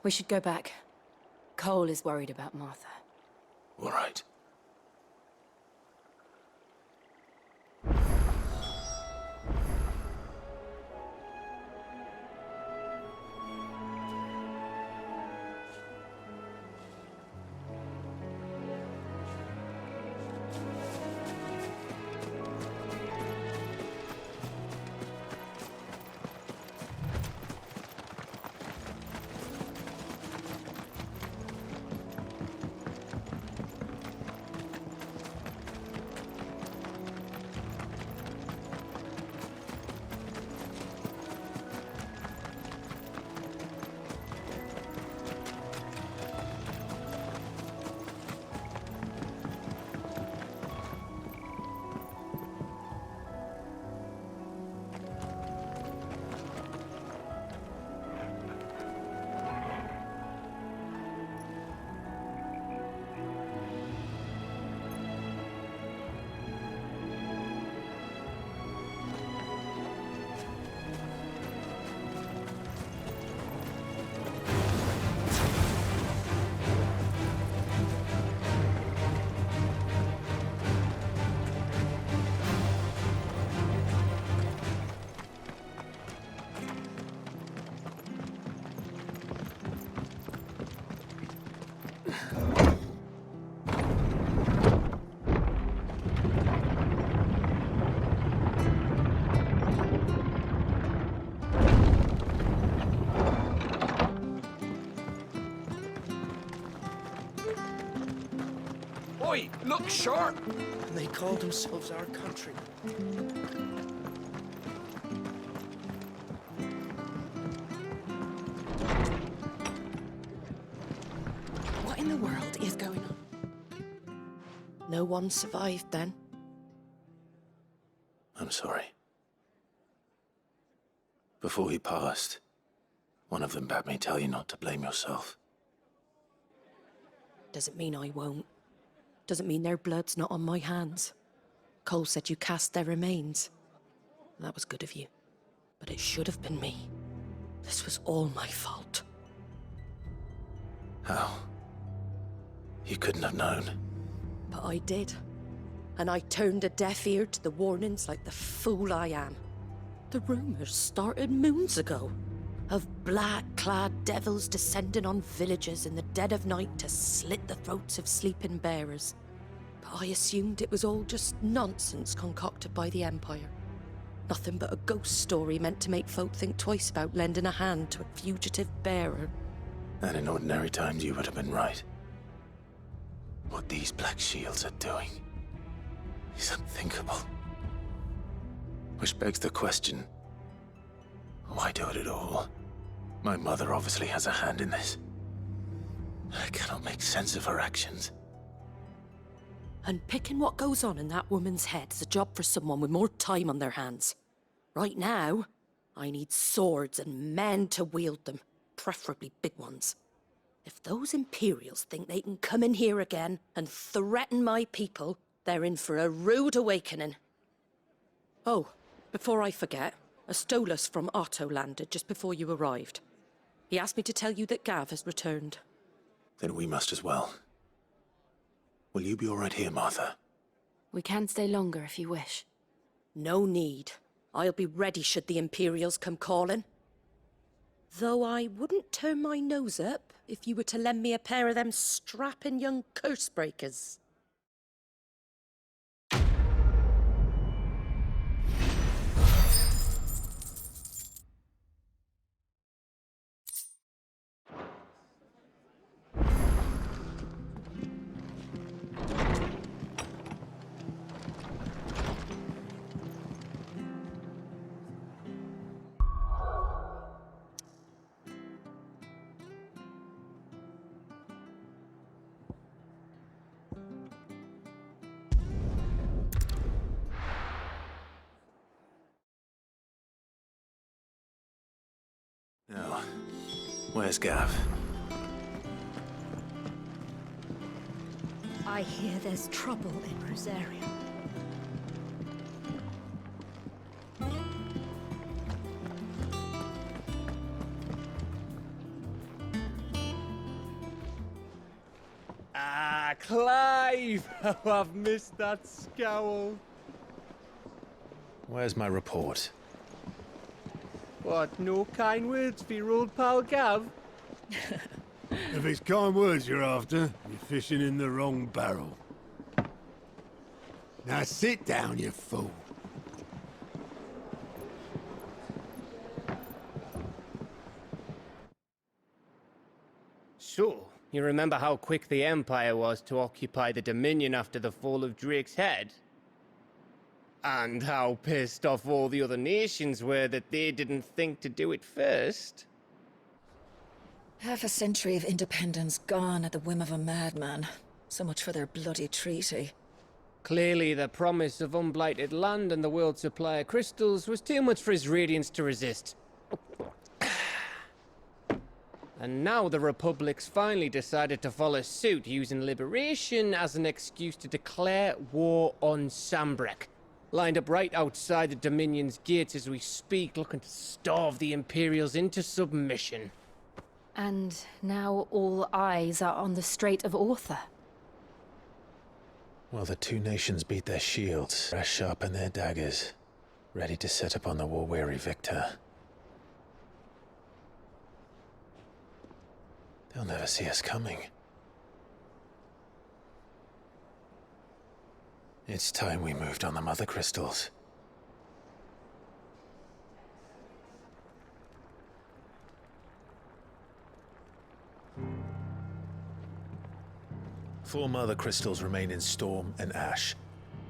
S9: We should go back. Cole is worried about Martha.
S1: All right.
S11: Oi! Look sharp! And they call themselves our country.
S12: What in the world is going on? No one survived then?
S1: I'm sorry. Before he passed, one of them bade me tell you not to blame yourself.
S12: Doesn't mean I won't. Doesn't mean their blood's not on my hands. Cole said you cast their remains. That was good of you. But it should have been me. This was all my fault.
S1: How? You couldn't have known.
S12: But I did. And I turned a deaf ear to the warnings like the fool I am. The rumors started moons ago. Of black-clad devils descending on villages in the dead of night to slit the throats of sleeping bearers. But I assumed it was all just nonsense concocted by the Empire. Nothing but a ghost story meant to make folk think twice about lending a hand to a fugitive bearer.
S1: And in ordinary times you would have been right. What these Black Shields are doing is unthinkable. Which begs the question, why do it at all? My mother obviously has a hand in this. I cannot make sense of her actions.
S12: And picking what goes on in that woman's head is a job for someone with more time on their hands. Right now, I need swords and men to wield them, preferably big ones. If those Imperials think they can come in here again and threaten my people, they're in for a rude awakening. Oh, before I forget, a Stolas from Otto landed just before you arrived. He asked me to tell you that Gav has returned.
S1: Then we must as well. Will you be all right here, Martha?
S9: We can stay longer if you wish.
S12: No need. I'll be ready should the Imperials come calling. Though I wouldn't turn my nose up if you were to lend me a pair of them strapping young curse breakers.
S1: Now, where's Gav?
S2: I hear there's trouble in Rosaria.
S4: Ah, Clive! Oh, I've missed that scowl.
S1: Where's my report?
S4: What, no kind words for your old pal Gav?
S7: If it's kind words you're after, you're fishing in the wrong barrel. Now sit down, you fool.
S4: So, you remember how quick the Empire was to occupy the Dominion after the fall of Drake's head? And how pissed off all the other nations were that they didn't think to do it first?
S18: Half a century of independence gone at the whim of a madman. So much for their bloody treaty.
S4: Clearly, the promise of unblighted land and the world's supply of crystals was too much for his radiance to resist. And now the Republic's finally decided to follow suit, using liberation as an excuse to declare war on Sambrek. Lined up right outside the Dominion's gates as we speak, looking to starve the Imperials into submission.
S9: And now all eyes are on the Strait of Author.
S1: Well, the two nations beat their shields, sharpen their daggers, ready to set upon the war-weary victor. They'll never see us coming. It's time we moved on the Mothercrystals. 4 Mothercrystals remain in Storm and Ash.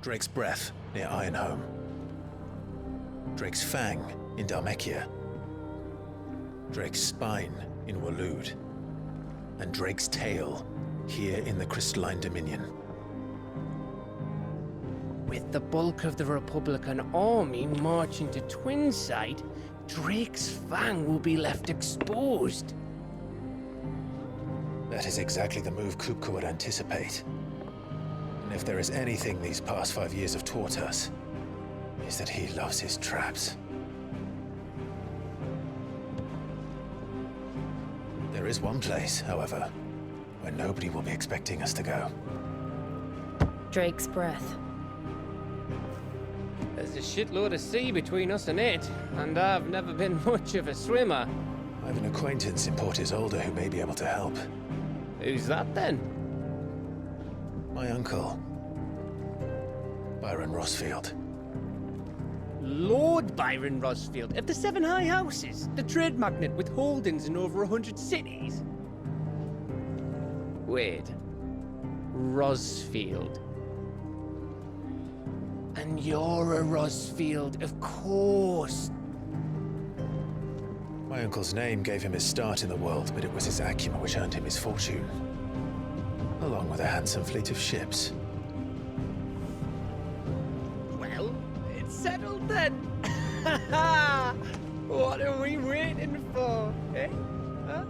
S1: Drake's Breath near Ironhome. Drake's Fang in Dhalmekia. Drake's Spine in Waloed. And Drake's Tail here in the Crystalline Dominion.
S4: With the bulk of the Republican army marching to Twinside, Drake's Fang will be left exposed.
S1: That is exactly the move Kupka would anticipate. And if there is anything these past 5 years have taught us, is that he loves his traps. There is one place, however, where nobody will be expecting us to go.
S9: Drake's Breath.
S4: There's a shitload of sea between us and it, and I've never been much of a swimmer.
S1: I have an acquaintance in Port Isolde who may be able to help.
S4: Who's that then?
S1: My uncle, Byron Rosfield.
S4: Lord Byron Rosfield of the 7 High Houses, the trade magnate with holdings in over 100 cities. Wait, Rosfield. And you're a Rosfield, of course.
S1: My uncle's name gave him his start in the world, but it was his acumen which earned him his fortune, along with a handsome fleet of ships.
S4: Well, it's settled then. What are we waiting for, eh? Huh?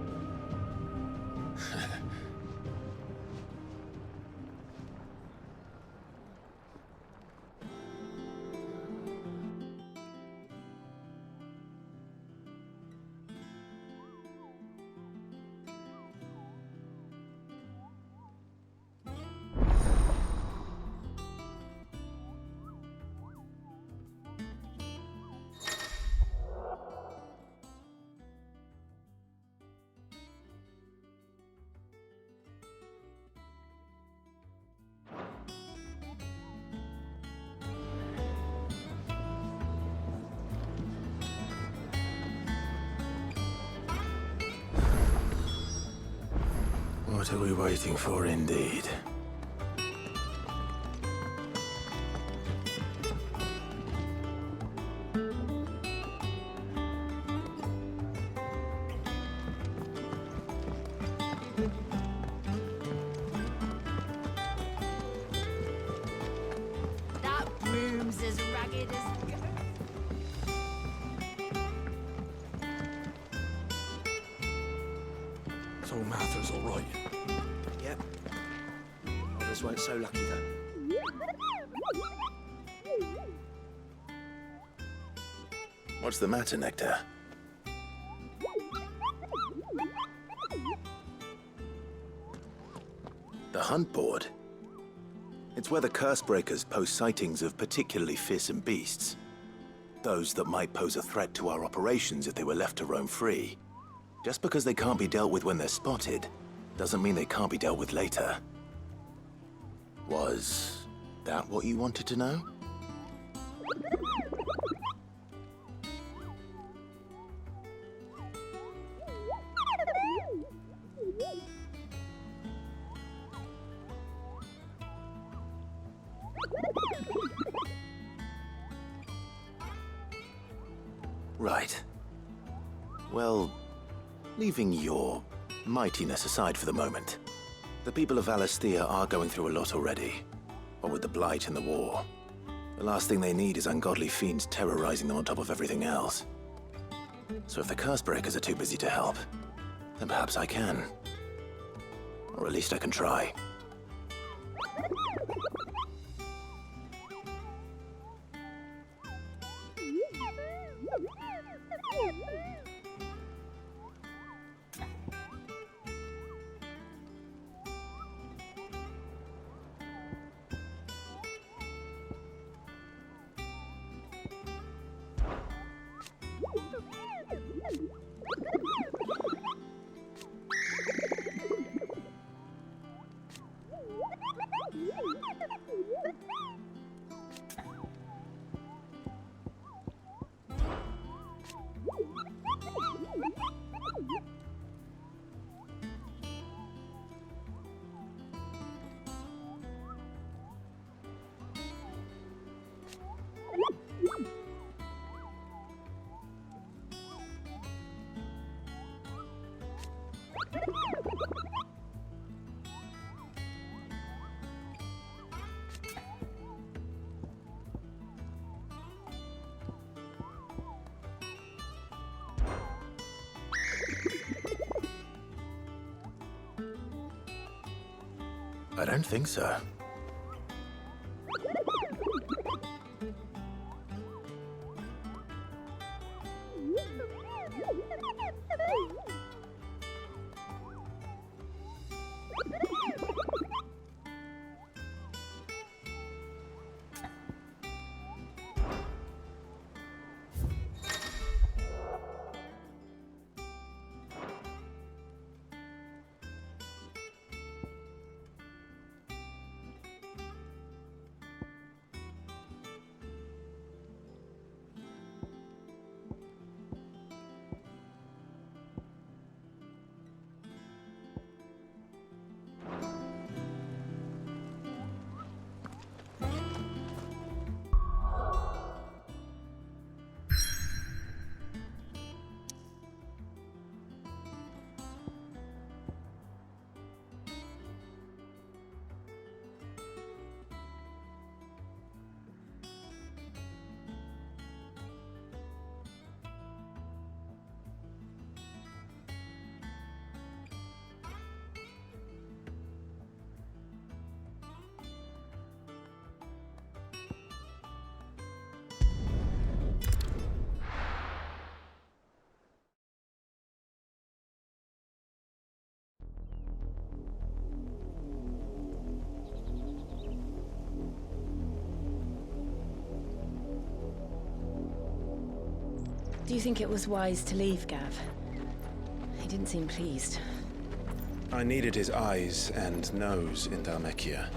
S1: What are we waiting for, indeed?
S2: That broom's as ragged as...
S14: So Martha's all right. Yep. Others weren't so lucky, though.
S1: What's the matter, Nectar?
S16: The hunt board? It's where the Cursebreakers post sightings of particularly fearsome beasts. Those that might pose a threat to our operations if they were left to roam free. Just because they can't be dealt with when they're spotted, doesn't mean they can't be dealt with later. Was that what you wanted to know? Right. Well, leaving your mightiness aside for the moment, the people of Valisthea are going through a lot already. What with the Blight and the war, the last thing they need is ungodly fiends terrorizing them on top of everything else. So if the Cursebreakers are too busy to help, then perhaps I can. Or at least I can try. I don't think so.
S9: Do you think it was wise to leave, Gav? He didn't seem pleased.
S1: I needed his eyes and nose in Dhalmekia.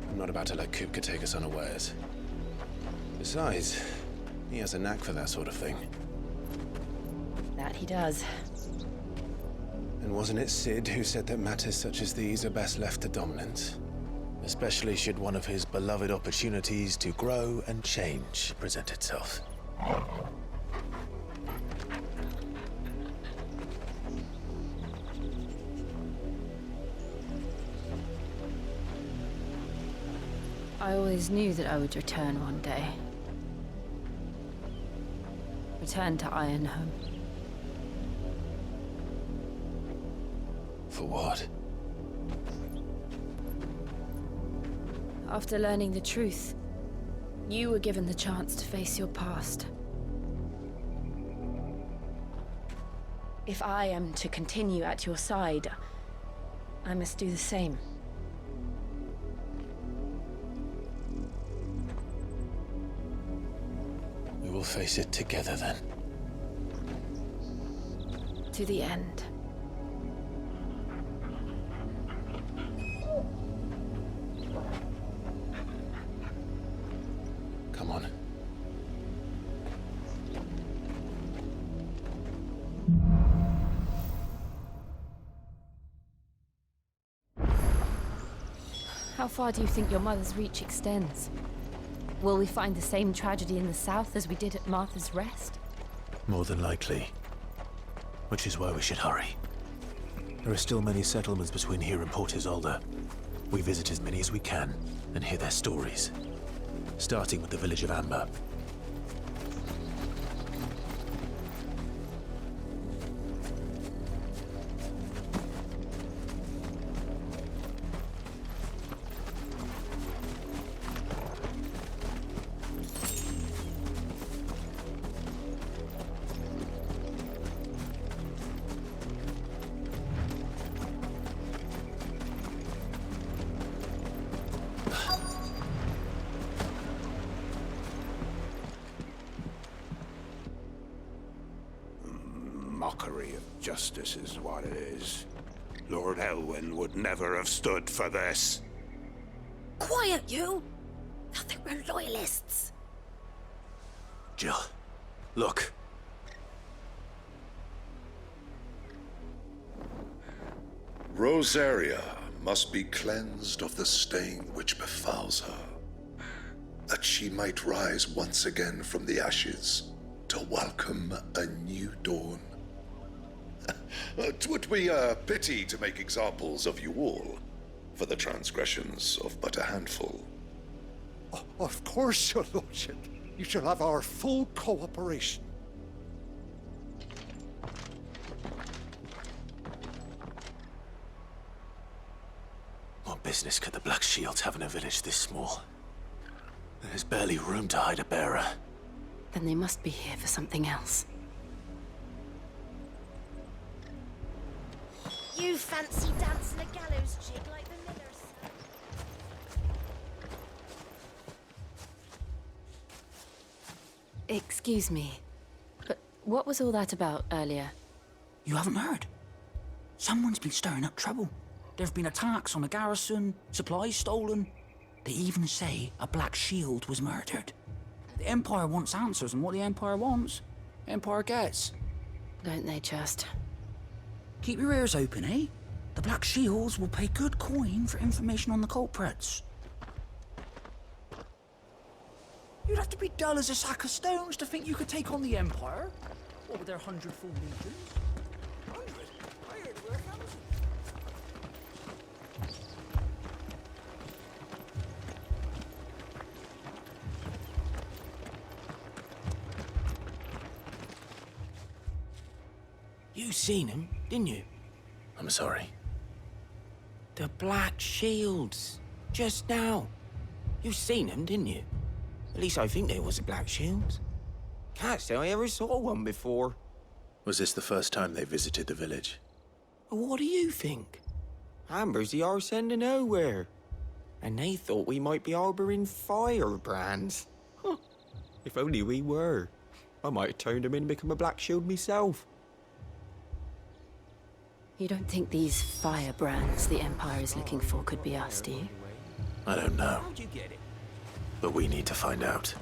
S1: I'm not about to let Kupka take us unawares. Besides, he has a knack for that sort of thing.
S9: That he does.
S1: And wasn't it Cid who said that matters such as these are best left to dominance? Especially should one of his beloved opportunities to grow and change present itself.
S9: I always knew that I would return one day. Return to Ironhome.
S1: For what?
S9: After learning the truth, you were given the chance to face your past. If I am to continue at your side, I must do the same.
S1: We will face it together then.
S9: To the end.
S1: Come on.
S9: How far do you think your mother's reach extends? Will we find the same tragedy in the south as we did at Martha's Rest?
S1: More than likely. Which is why we should hurry. There are still many settlements between here and Port Isolde. We visit as many as we can and hear their stories. Starting with the village of Amber.
S5: Mockery of justice is what it is. Lord Elwyn would never have stood for this.
S12: Quiet, you! Thought they were loyalists.
S1: Jill, look.
S15: Rosaria must be cleansed of the stain which befouls her, that she might rise once again from the ashes to welcome a new dawn. 'Twould be a pity to make examples of you all, for the transgressions of but a handful.
S13: Of course, your lordship. You shall have our full cooperation.
S16: What business could the Black Shields have in a village this small? There's barely room to hide a bearer.
S9: Then they must be here for something else.
S2: You fancy dancing a gallows jig like the millers?
S9: Excuse me, but what was all that about earlier?
S20: You haven't heard? Someone's been stirring up trouble. There have been attacks on the garrison, supplies stolen. They even say a Black Shield was murdered. The Empire wants answers, and what the Empire wants, Empire gets.
S9: Don't they just?
S20: Keep your ears open, eh? The Black Shields will pay good coin for information on the culprits. You'd have to be dull as a sack of stones to think you could take on the Empire. What with their 100 full legions? 100? I heard there were 1,000.
S11: You seen him, didn't you?
S16: I'm sorry.
S11: The Black Shields. Just now. You seen them, didn't you? At least I think there was a Black Shield. Can't say I ever saw one before.
S16: Was this the first time they visited the village?
S11: What do you think? Amber's the arse end of nowhere. And they thought we might be harboring firebrands. Huh. If only we were. I might have turned them in and become a Black Shield myself.
S9: You don't think these firebrands the Empire is looking for could be us, do you?
S16: I don't know.
S11: How'd you get it?
S16: But we need to find out.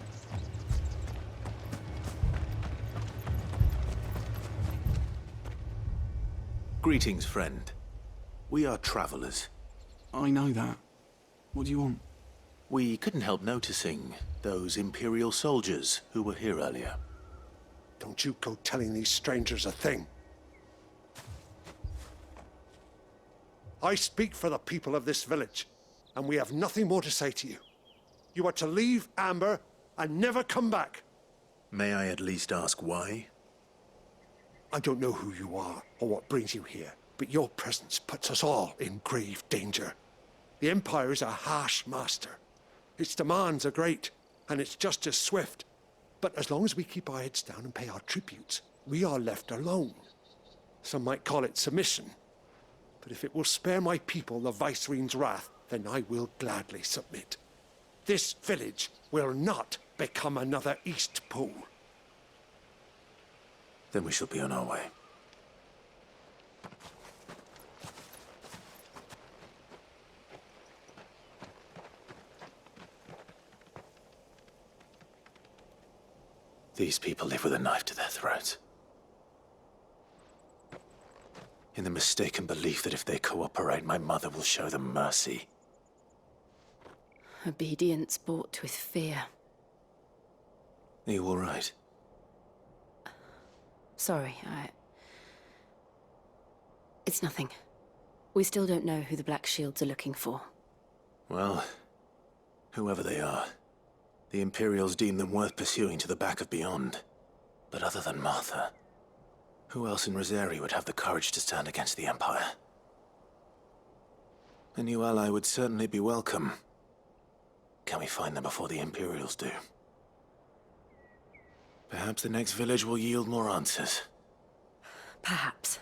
S16: Greetings, friend. We are travelers.
S3: I know that. What do you want?
S16: We couldn't help noticing those Imperial soldiers who were here earlier.
S13: Don't you go telling these strangers a thing. I speak for the people of this village, and we have nothing more to say to you. You are to leave Amber and never come back.
S16: May I at least ask why?
S13: I don't know who you are or what brings you here, but your presence puts us all in grave danger. The Empire is a harsh master. Its demands are great, and its justice swift. But as long as we keep our heads down and pay our tributes, we are left alone. Some might call it submission. But if it will spare my people the Viceroy's wrath, then I will gladly submit. This village will not become another East Pool.
S16: Then we shall be on our way. These people live with a knife to their throats. In the mistaken belief that if they cooperate, my mother will show them mercy.
S9: Obedience bought with fear.
S16: Are you all right?
S9: Sorry, It's nothing. We still don't know who the Black Shields are looking for.
S16: Well, whoever they are, the Imperials deem them worth pursuing to the back of beyond. But other than Martha, who else in Rosari would have the courage to stand against the Empire? A new ally would certainly be welcome. Can we find them before the Imperials do? Perhaps the next village will yield more answers.
S9: Perhaps.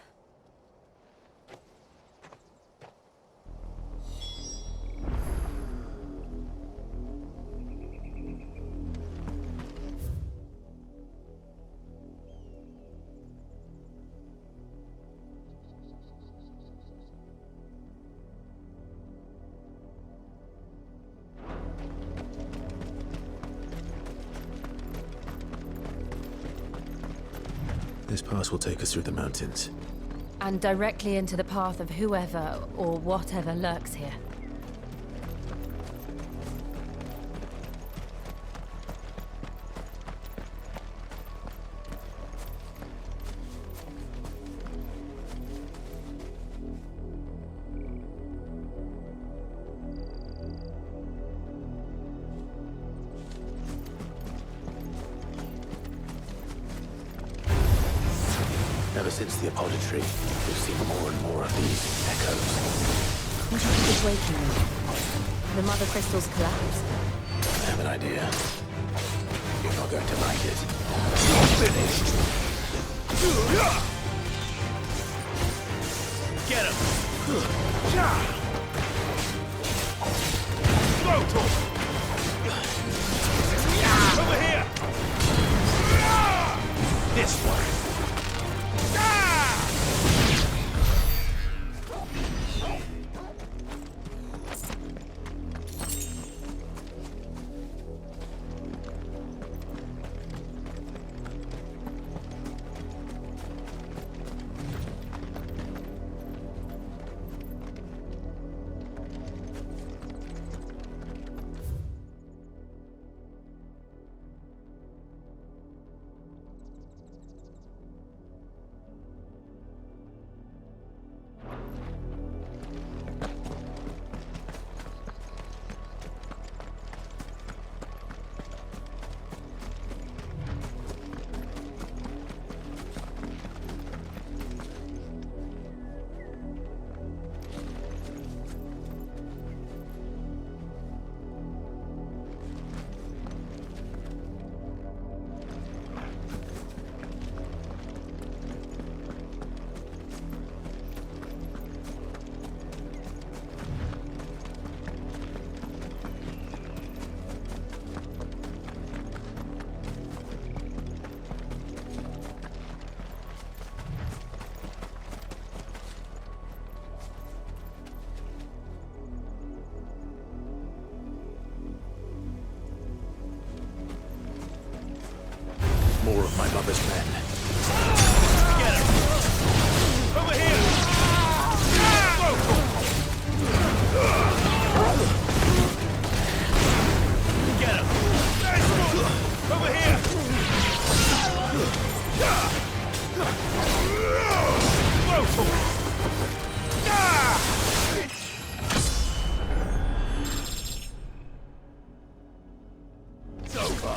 S16: This pass will take us through the mountains.
S9: And directly into the path of whoever or whatever lurks here.
S16: Ever since the apodatory, we've seen more and more of these echoes.
S9: What do you think is waking them? The Mothercrystals collapse?
S16: I have an idea. You're not going to like it. You're finished!
S5: Get him! Over here! This one!
S16: More of my mother's men.
S5: Get him! Over here! Get him! Over here! It's over.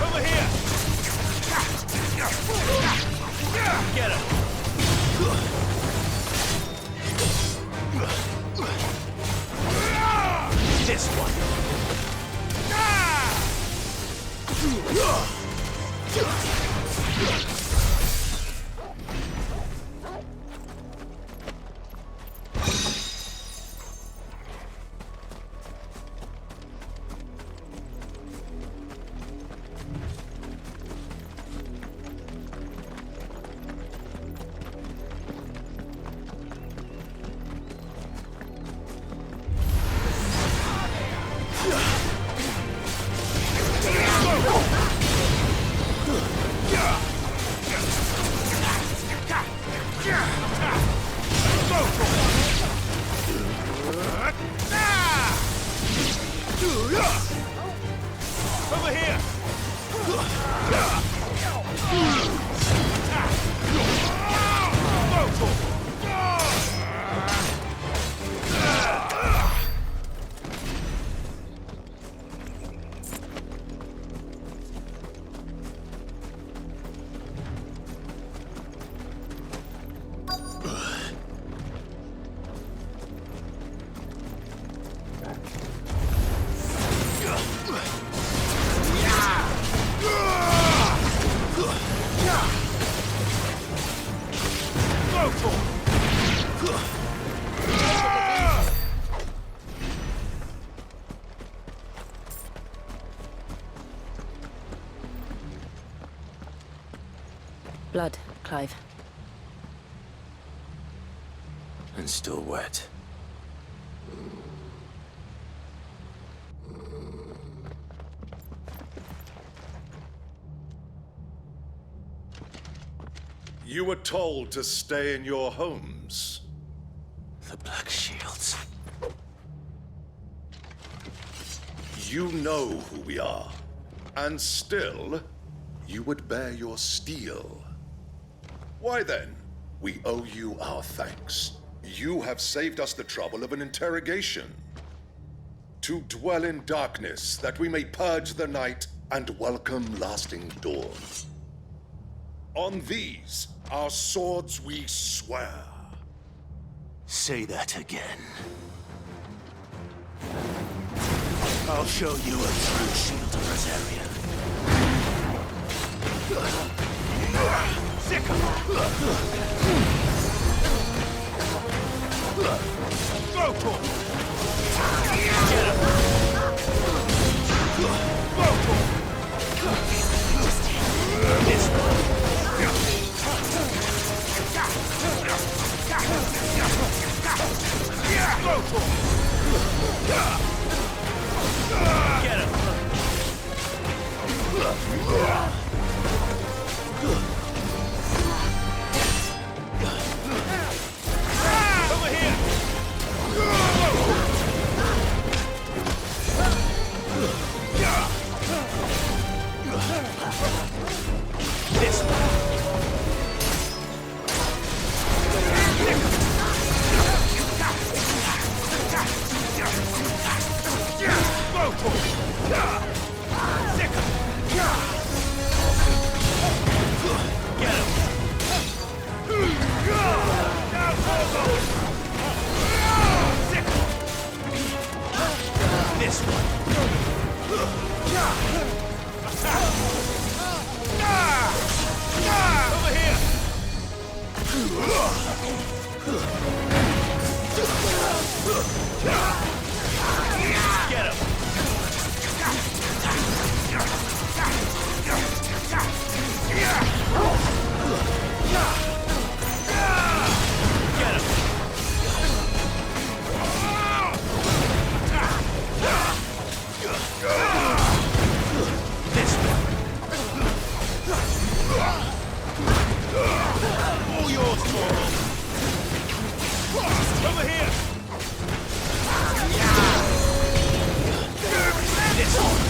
S5: Over here! Get him! This one!
S9: Blood, Clive.
S16: And still wet.
S15: You were told to stay in your homes.
S16: The Black Shields.
S15: You know who we are. And still, you would bear your steel. Why then, we owe you our thanks. You have saved us the trouble of an interrogation. To dwell in darkness, that we may purge the night and welcome lasting dawn. On these, our swords we swear.
S16: Say that again. I'll show you a true shield of Rosaria.
S5: Go for it! Get him! Go for it! This one. Go for it! Get him! Over here! This one. Go for it! Get him! This one. Over here! Get him! All yours, Torvald. Over here. This one.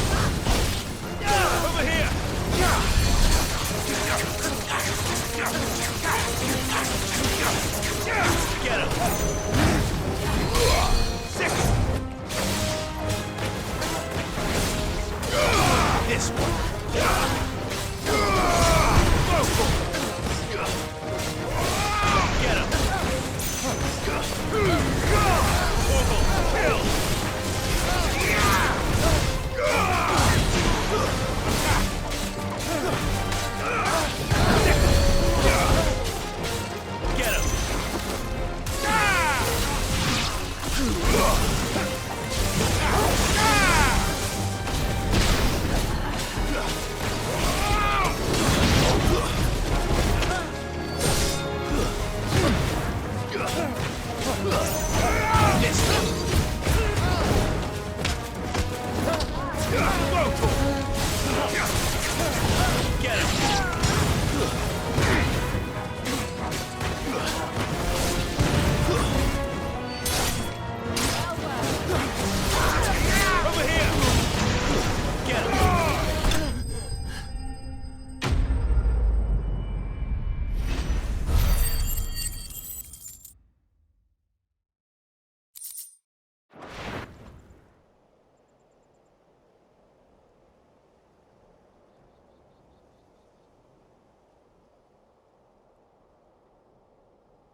S5: Over here. Get him. Sick. This one. Go for it. Get him. Torvald, kill. Get him. Get him. Over here. Get him.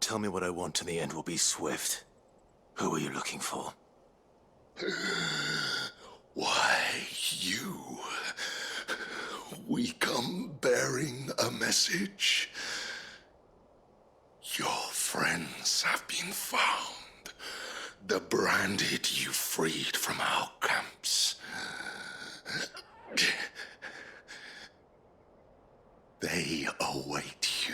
S16: Tell me what I want and the end will be swift. Who are you looking for?
S15: Why, you. We come bearing a message. Your friends have been found. The branded you freed from our camps. They await you.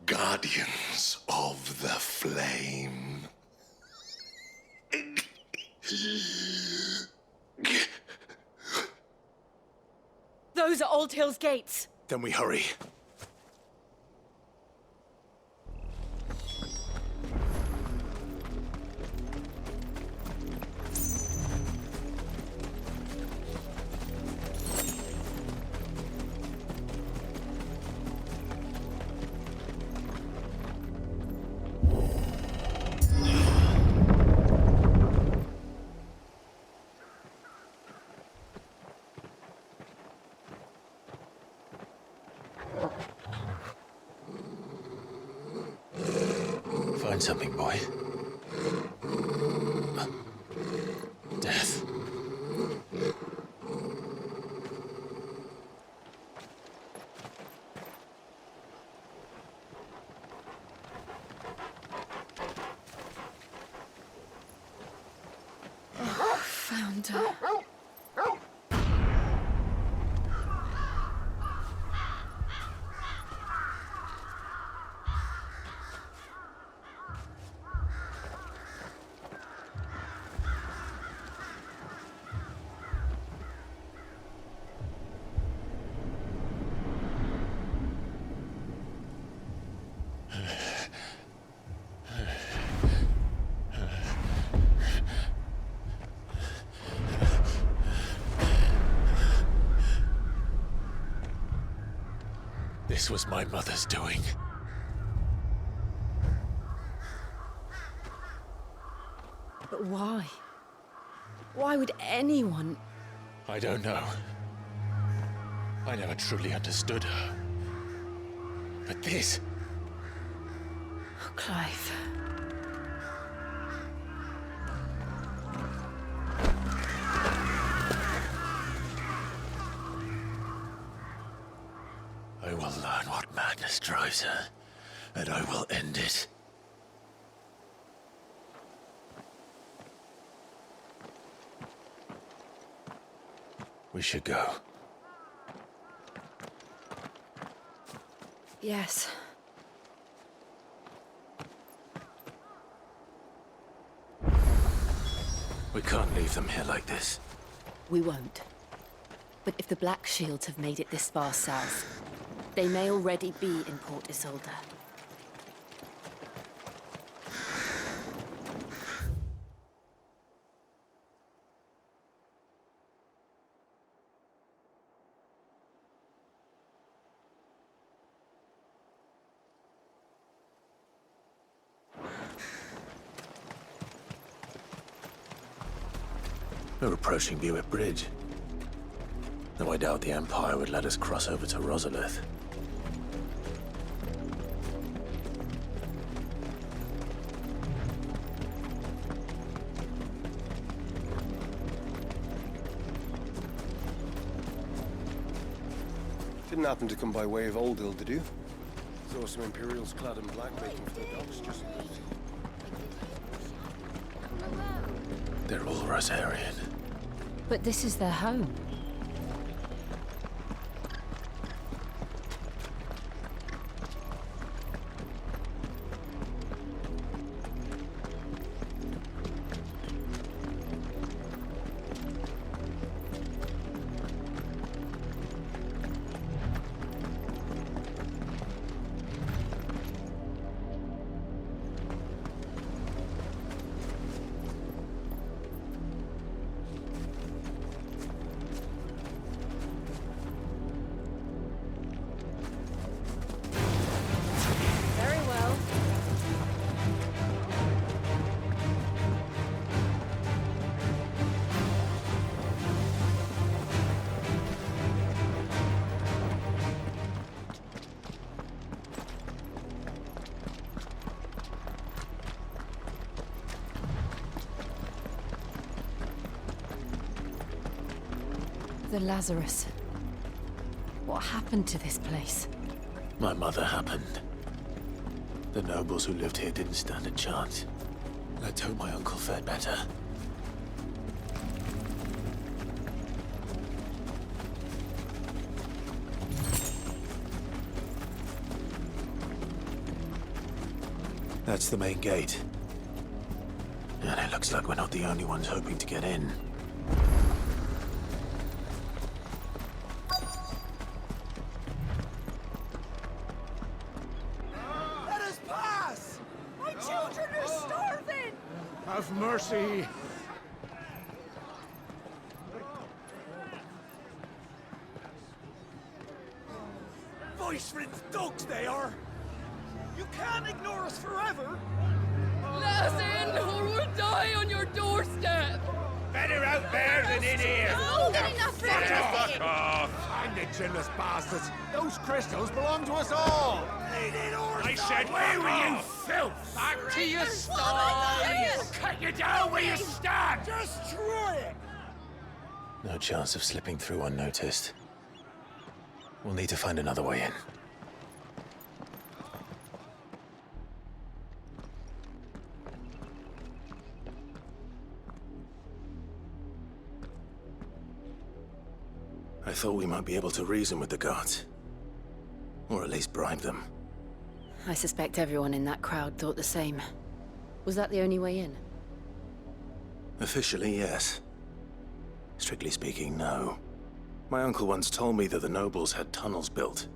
S15: Guardians of the Flame.
S9: Those are Old Hill's gates.
S16: Then we hurry. Find something, boy. Death.
S9: Oh, found her.
S1: This was my mother's doing.
S9: But why? Why would anyone...
S1: I don't know. I never truly understood her. But this...
S9: Oh, Clive.
S1: I will learn what madness drives her, and I will end it. We should go.
S9: Yes.
S16: We can't leave them here like this.
S9: We won't. But if the Black Shields have made it this far south, they may already be in Port Isolde.
S16: We're approaching Buick Bridge. Though I doubt the Empire would let us cross over to Rosalith.
S17: Didn't happen to come by way of Old Hill, did you? Saw some Imperials clad in black making for the docks just...
S16: They're all Rosarian.
S9: But this is their home. The Lazarus. What happened to this place?
S16: My mother happened. The nobles who lived here didn't stand a chance. Let's hope my uncle fared better.
S1: That's the main gate. And it looks like we're not the only ones hoping to get in.
S5: Let us pass! My children are starving! Have mercy! Voice-rinsed dogs they are! You can't ignore us forever!
S6: Let us in, or we'll die on your doorstep!
S5: Better out there than in here!
S2: Oh, good enough for
S5: Fuck off! I'm the chinless bastards! Those crystals belong to us all! I said, where were you, filth? Back to your sties! Cut you down where you stand! Destroy it!
S1: No chance of slipping through unnoticed. We'll need to find another way in. I thought we might be able to reason with the guards. Or at least bribe them.
S9: I suspect everyone in that crowd thought the same. Was that the only way in?
S1: Officially, yes. Strictly speaking, no. My uncle once told me that the nobles had tunnels built,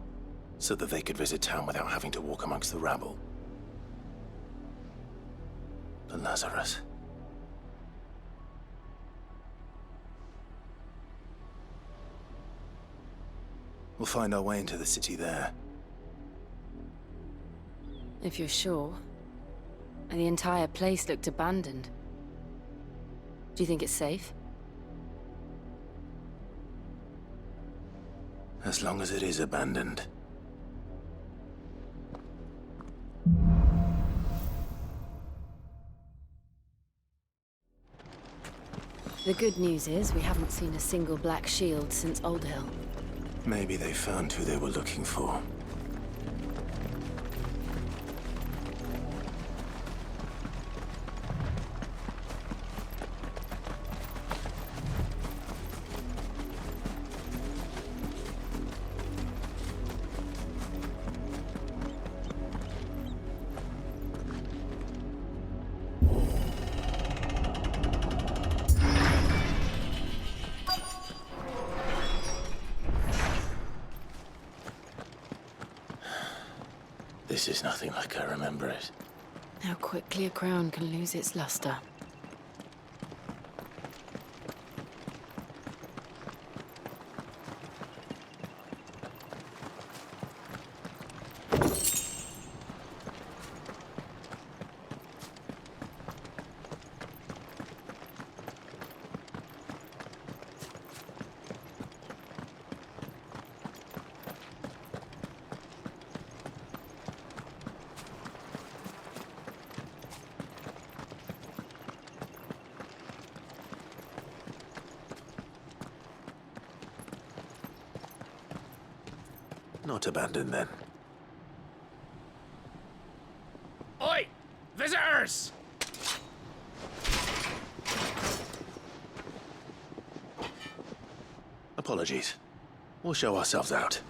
S1: so that they could visit town without having to walk amongst the rabble. The Lazarus. We'll find our way into the city there.
S9: If you're sure. And the entire place looked abandoned. Do you think it's safe?
S1: As long as it is abandoned.
S9: The good news is we haven't seen a single black shield since Old Hill.
S1: Maybe they found who they were looking for. This is nothing like I remember it.
S9: How quickly a crown can lose its luster.
S1: Not abandoned, then.
S5: Oi! Visitors!
S1: Apologies. We'll show ourselves out.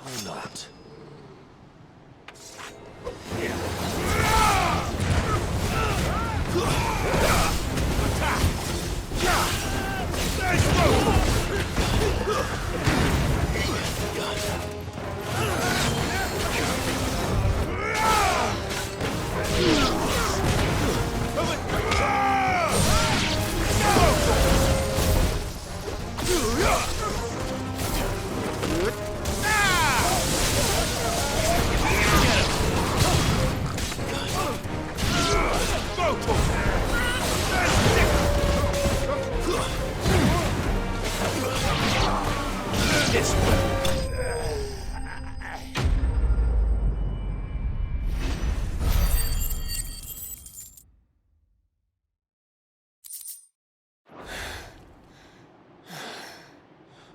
S1: Or not.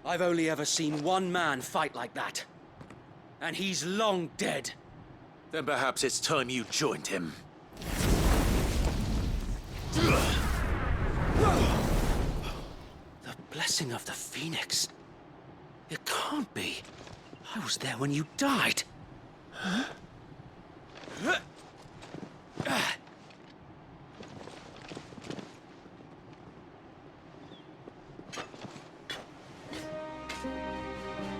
S19: I've only ever seen one man fight like that. And he's long dead.
S16: Then perhaps it's time you joined him.
S22: The blessing of the Phoenix. It can't be. I was there when you died. Huh?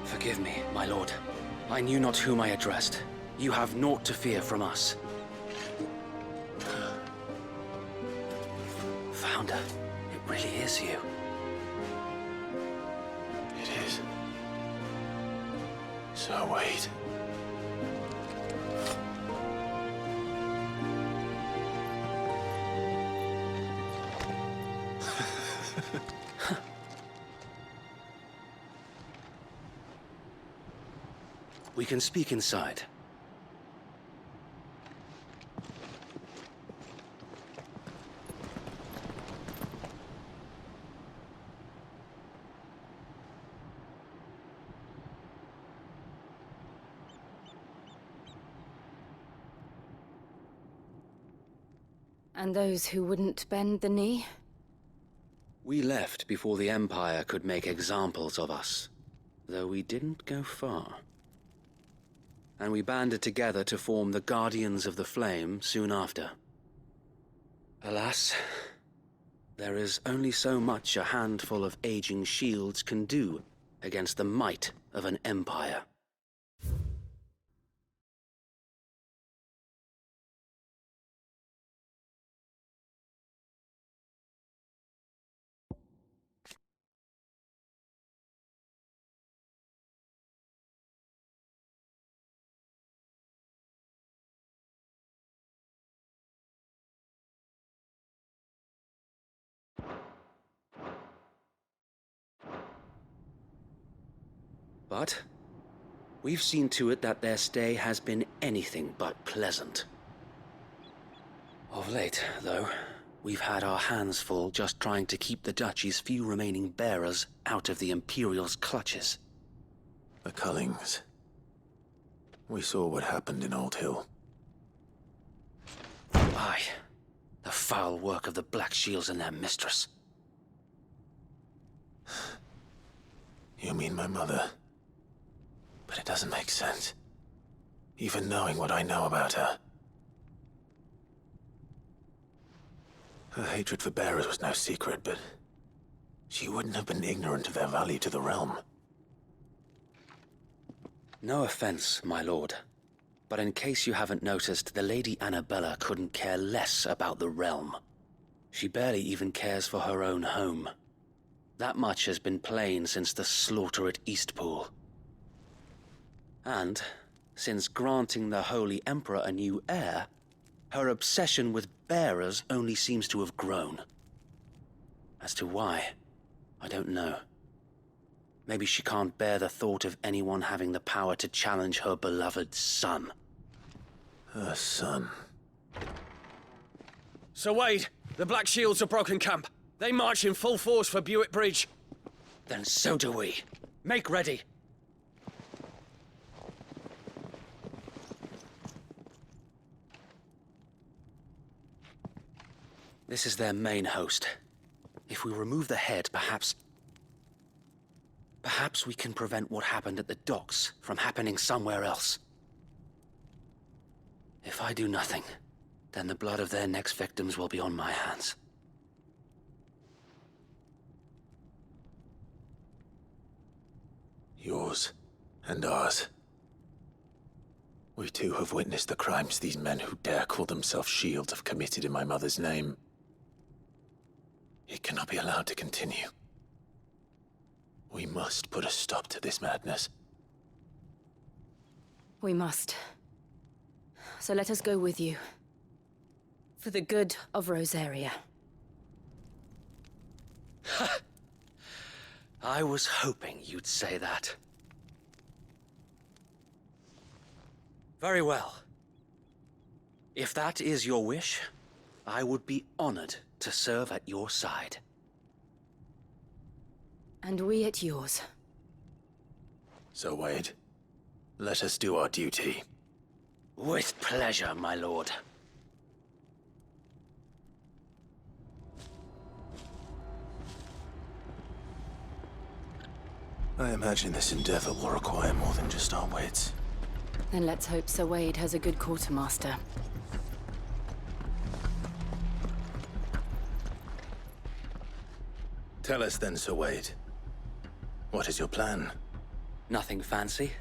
S22: Forgive me, my lord. I knew not whom I addressed. You have naught to fear from us. Founder, it really is you.
S1: It is. So wait.
S22: We can speak inside.
S9: And those who wouldn't bend the knee?
S22: We left before the Empire could make examples of us, though we didn't go far. And we banded together to form the Guardians of the Flame soon after. Alas, there is only so much a handful of aging shields can do against the might of an empire. But we've seen to it that their stay has been anything but pleasant. Of late, though, we've had our hands full just trying to keep the Duchy's few remaining bearers out of the Imperial's clutches.
S1: The Cullings. We saw what happened in Old Hill.
S22: Aye, the foul work of the Black Shields and their mistress.
S1: You mean my mother? But it doesn't make sense. Even knowing what I know about her. Her hatred for bearers was no secret, but she wouldn't have been ignorant of their value to the realm.
S22: No offense, my lord, but in case you haven't noticed, the Lady Annabella couldn't care less about the realm. She barely even cares for her own home. That much has been plain since the slaughter at Eastpool. And, since granting the Holy Emperor a new heir, her obsession with bearers only seems to have grown. As to why, I don't know. Maybe she can't bear the thought of anyone having the power to challenge her beloved son.
S1: Her son.
S21: Sir Wade, the Black Shields have broken camp. They march in full force for Buick Bridge.
S22: Then so do we. Make ready. This is their main host. If we remove the head, perhaps we can prevent what happened at the docks from happening somewhere else. If I do nothing, then the blood of their next victims will be on my hands.
S1: Yours and ours. We too have witnessed the crimes these men who dare call themselves shields have committed in my mother's name. It cannot be allowed to continue. We must put a stop to this madness.
S9: We must. So let us go with you. For the good of Rosaria.
S22: I was hoping you'd say that. Very well. If that is your wish, I would be honored to serve at your side.
S9: And we at yours.
S1: So Wade, let us do our duty.
S22: With pleasure, my lord.
S16: I imagine this endeavor will require more than just our wits.
S9: Then let's hope Sir Wade has a good quartermaster.
S16: Tell us then, Sir Wade. What is your plan?
S22: Nothing fancy.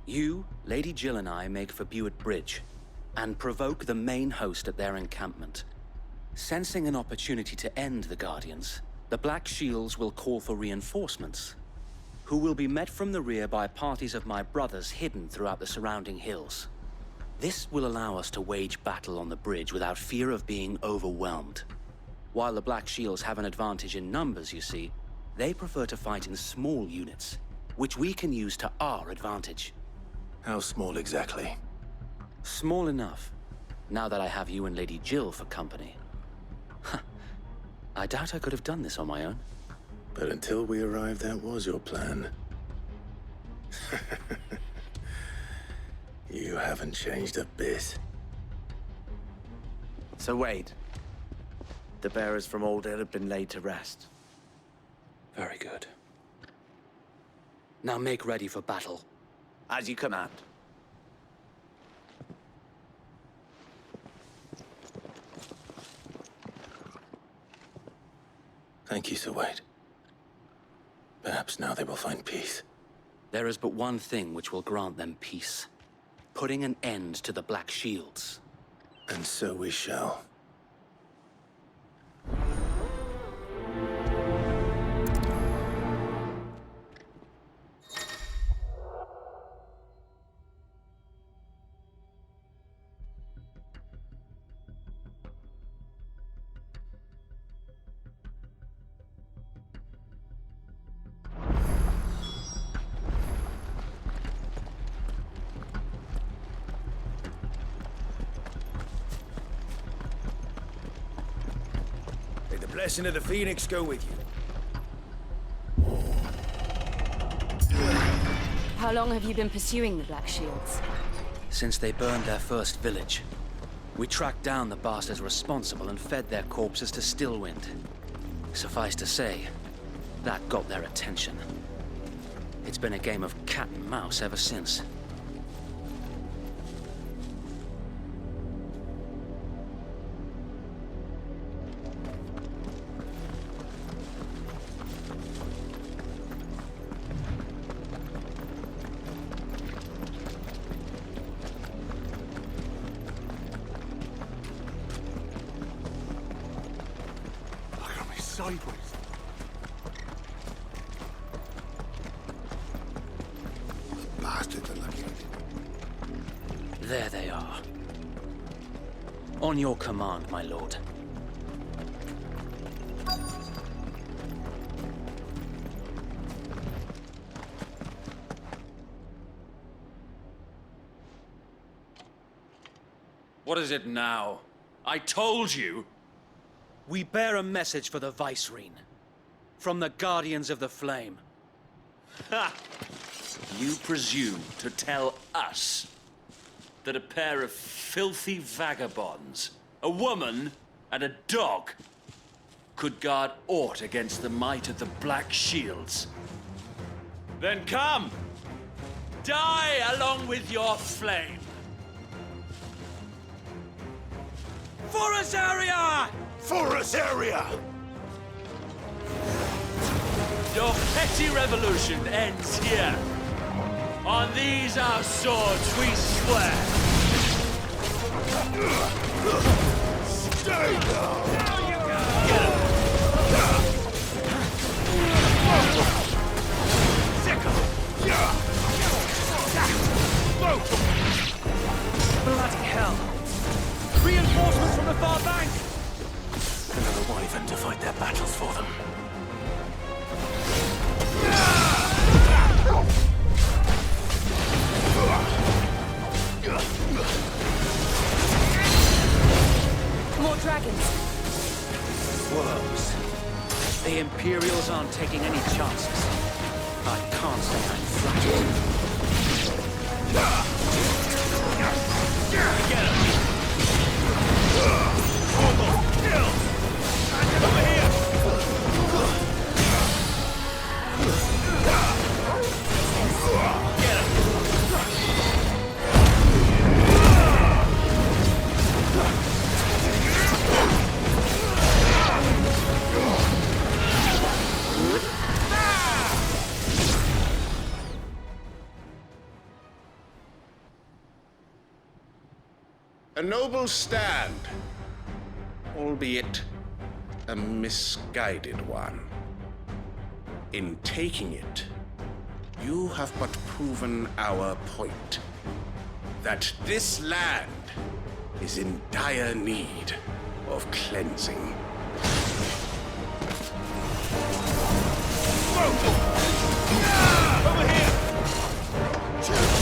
S22: You, Lady Jill and I make for Buett Bridge, and provoke the main host at their encampment. Sensing an opportunity to end the Guardians, the Black Shields will call for reinforcements, who will be met from the rear by parties of my brothers hidden throughout the surrounding hills. This will allow us to wage battle on the bridge without fear of being overwhelmed. While the Black Shields have an advantage in numbers, you see, they prefer to fight in small units, which we can use to our advantage.
S16: How small exactly?
S22: Small enough, now that I have you and Lady Jill for company. I doubt I could have done this on my own.
S16: But until we arrived, that was your plan. You haven't changed a bit.
S14: So Wade, the bearers from Aldale have been laid to rest.
S22: Very good. Now make ready for battle.
S14: As you command.
S16: Thank you, Sir Wade. Perhaps now they will find peace.
S22: There is but one thing which will grant them peace. Putting an end to the Black Shields.
S16: And so we shall.
S14: May the blessing of the Phoenix go with you.
S9: How long have you been pursuing the Black Shields?
S22: Since they burned their first village. We tracked down the bastards responsible and fed their corpses to Stillwind. Suffice to say, that got their attention. It's been a game of cat and mouse ever since.
S7: Sideways. Bastards are lucky.
S22: There they are. On your command, my lord.
S8: What is it now? I told you!
S22: We bear a message for the Vicereine. From the Guardians of the Flame.
S8: Ha! You presume to tell us that a pair of filthy vagabonds, a woman and a dog, could guard aught against the might of the Black Shields? Then come! Die along with your flame! For Azaria!
S7: For Azaria!
S8: Your petty revolution ends here. On these our swords we swear.
S7: Stay down!
S8: Now you go! Get him!
S19: Bloody hell! Reinforcements from the far bank!
S16: Another wyvern to fight their battles for them.
S9: More dragons!
S22: Woes. The Imperials aren't taking any chances. I can't say I'm flattered.
S15: A noble stand, albeit a misguided one. In taking it, you have but proven our point, that this land is in dire need of cleansing.
S5: Over here!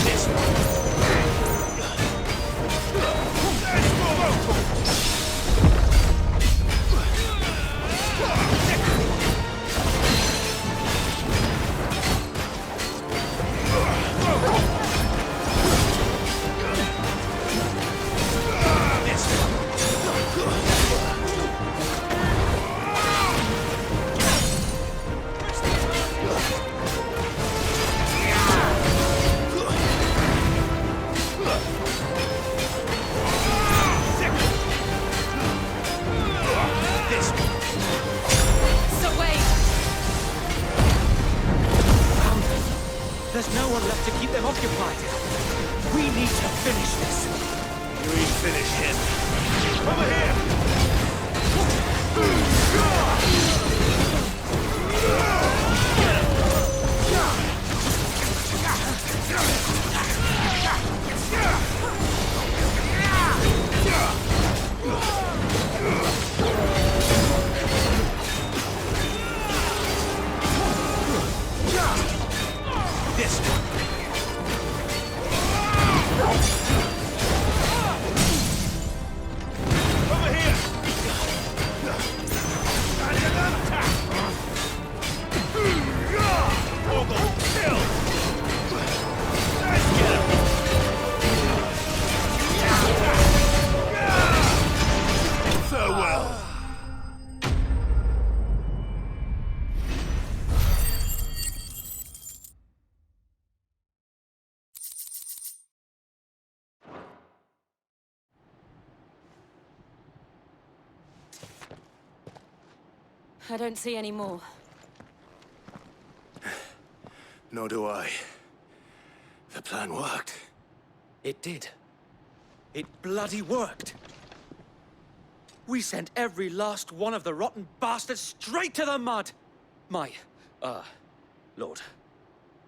S5: This
S19: There's no one left to keep them occupied. We need to finish this.
S5: We finish him. Over here! This one. Over here! Ogle, kill! Let's get him! Farewell!
S9: I don't see any more.
S16: Nor do I. The plan worked.
S19: It did. It bloody worked. We sent every last one of the rotten bastards straight to the mud. Lord,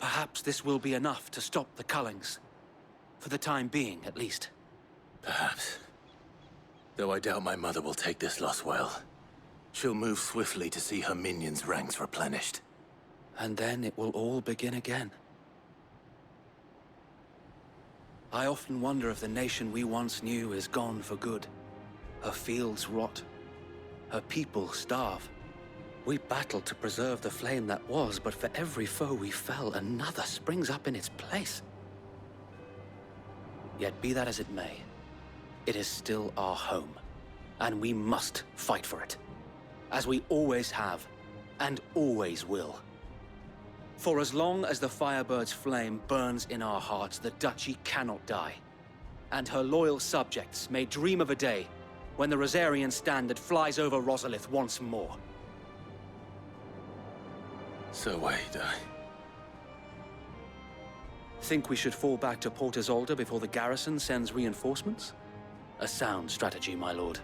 S19: perhaps this will be enough to stop the Cullings. For the time being, at least.
S16: Perhaps. Though I doubt my mother will take this loss well. She'll move swiftly to see her minions' ranks replenished.
S19: And then it will all begin again. I often wonder if the nation we once knew is gone for good. Her fields rot. Her people starve. We battled to preserve the flame that was, but for every foe we fell, another springs up in its place. Yet be that as it may, it is still our home, and we must fight for it. As we always have, and always will. For as long as the Firebird's flame burns in our hearts, the Duchy cannot die. And her loyal subjects may dream of a day when the Rosarian standard flies over Rosalith once more.
S16: So wait,
S19: Think we should fall back to Port Isolde before the garrison sends reinforcements? A sound strategy, my lord.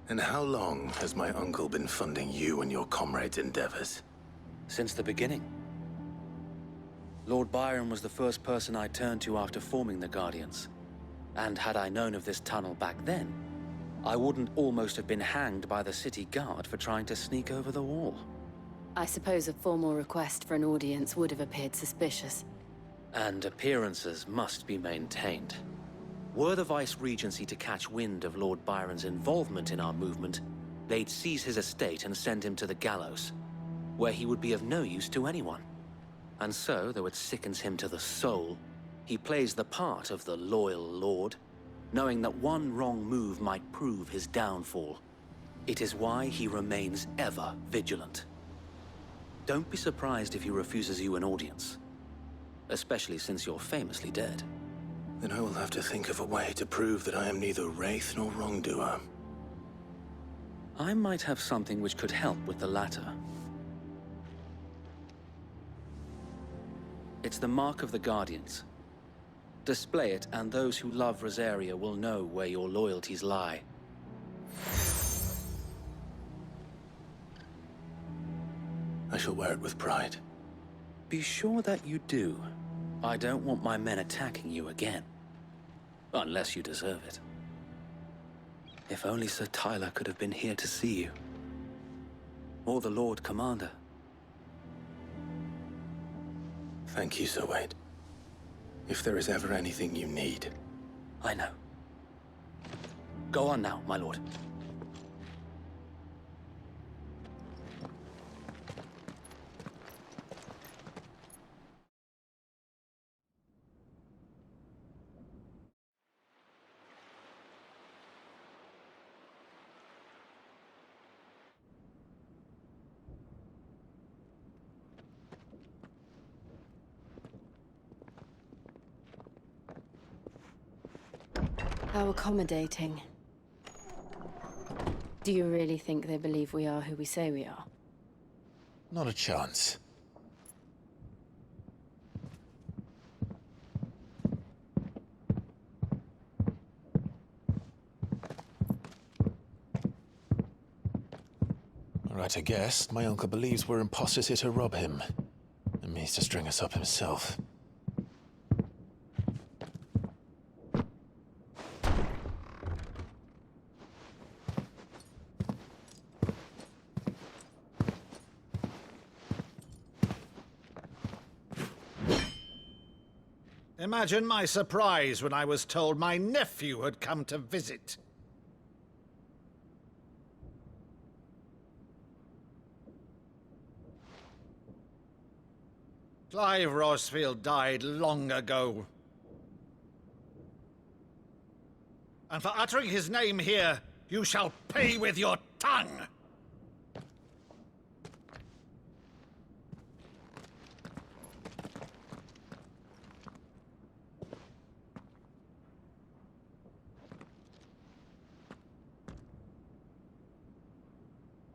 S16: And how long has my uncle been funding you and your comrades' endeavors?
S19: Since the beginning. Lord Byron was the first person I turned to after forming the Guardians. And had I known of this tunnel back then, I wouldn't almost have been hanged by the city guard for trying to sneak over the wall.
S9: I suppose a formal request for an audience would have appeared suspicious.
S19: And appearances must be maintained. Were the Vice-Regency to catch wind of Lord Byron's involvement in our movement, they'd seize his estate and send him to the gallows, where he would be of no use to anyone. And so, though it sickens him to the soul, He plays the part of the loyal lord, knowing that one wrong move might prove his downfall. It is why he remains ever vigilant. Don't be surprised if he refuses you an audience, especially since you're famously dead.
S16: Then I will have to think of a way to prove that I am neither wraith nor wrongdoer.
S19: I might have something which could help with the latter. It's the mark of the Guardians. Display it, and those who love Rosaria will know where your loyalties lie.
S16: I shall wear it with pride.
S19: Be sure that you do. I don't want my men attacking you again. Unless you deserve it. If only Sir Tyler could have been here to see you. Or the Lord Commander.
S16: Thank you, Sir Wade. If there is ever anything you need.
S19: I know. Go on now, my lord.
S9: How accommodating. Do you really think they believe we are who we say we are?
S1: Not a chance. All right, I guess. My uncle believes we're imposters here to rob him. And means to string us up himself.
S5: Imagine my surprise when I was told my nephew had come to visit. Clive Rosfield died long ago. And for uttering his name here, you shall pay with your tongue!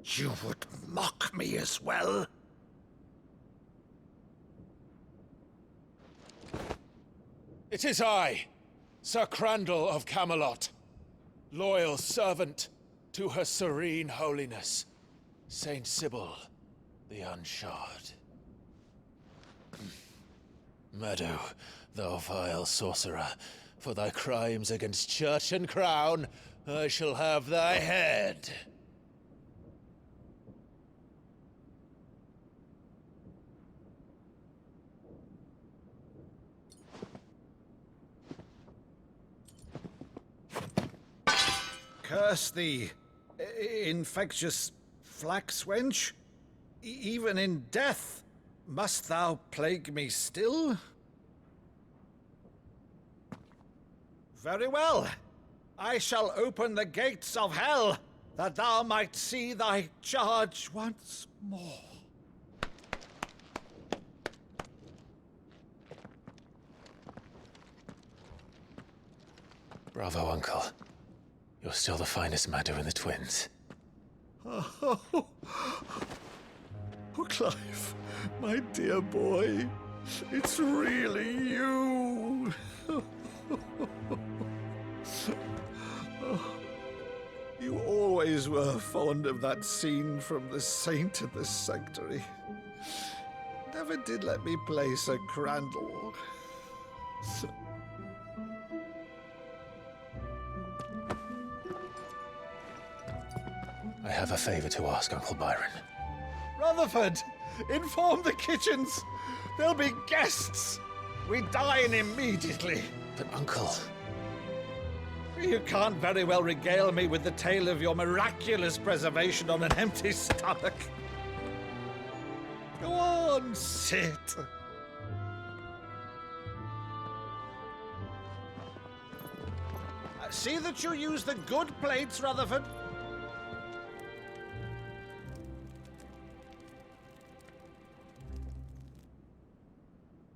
S5: You would mock me as well?
S1: It is I, Sir Crandall of Camelot, loyal servant to Her Serene Holiness, Saint Sybil the Unshod. Meadow, thou vile sorcerer, for thy crimes against church and crown, I shall have thy head.
S5: Curse thee, infectious flax wench. Even in death, must thou plague me still? Very well. I shall open the gates of hell, that thou might see thy charge once more.
S1: Bravo, Uncle. You're still the finest Maddo in the twins.
S5: Oh, Clive, my dear boy, it's really you. You always were fond of that scene from The Saint in the Sanctuary. Never did let me play Sir Crandall.
S1: I have a favor to ask, Uncle Byron.
S5: Rutherford, inform the kitchens. There'll be guests. We dine immediately.
S1: But, Uncle...
S5: You can't very well regale me with the tale of your miraculous preservation on an empty stomach. Go on, sit.
S10: See that you use the good plates, Rutherford.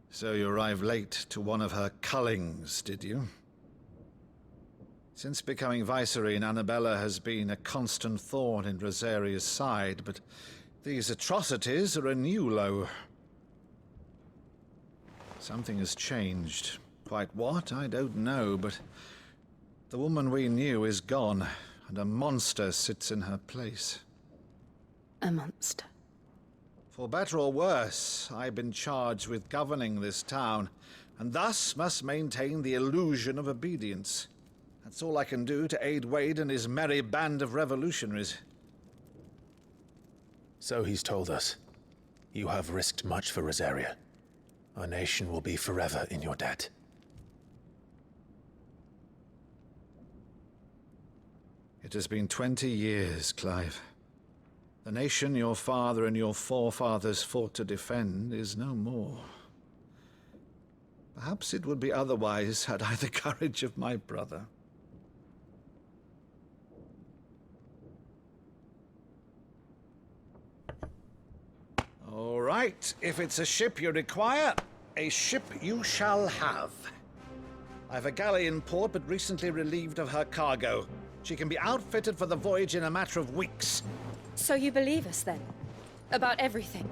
S10: So you arrived late to one of her cullings, did you? Since becoming Vicereine, Annabella has been a constant thorn in Rosaria's side, but these atrocities are a new low. Something has changed. Quite what, I don't know, but the woman we knew is gone, and a monster sits in her place.
S9: A monster.
S10: For better or worse, I've been charged with governing this town, and thus must maintain the illusion of obedience. That's all I can do to aid Wade and his merry band of revolutionaries.
S1: So he's told us. You have risked much for Rosaria. Our nation will be forever in your debt.
S10: It has been 20 years, Clive. The nation your father and your forefathers fought to defend is no more. Perhaps it would be otherwise had I the courage of my brother. All right, if it's a ship you require, a ship you shall have. I've a galley in port, but recently relieved of her cargo. She can be outfitted for the voyage in a matter of weeks.
S9: So you believe us, then? About everything?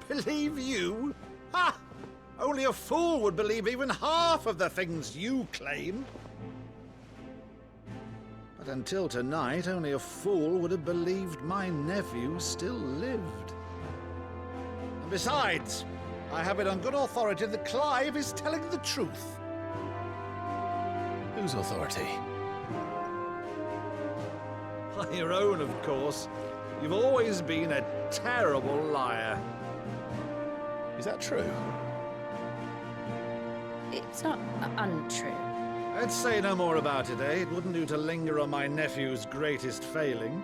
S10: Believe you? Ha! Only a fool would believe even half of the things you claim. But until tonight, only a fool would have believed my nephew still lived. And besides, I have it on good authority that Clive is telling the truth.
S1: Whose authority?
S10: Your own, of course. You've always been a terrible liar.
S1: Is that true?
S9: It's not untrue.
S10: Let's say no more about it, eh? It wouldn't do to linger on my nephew's greatest failing.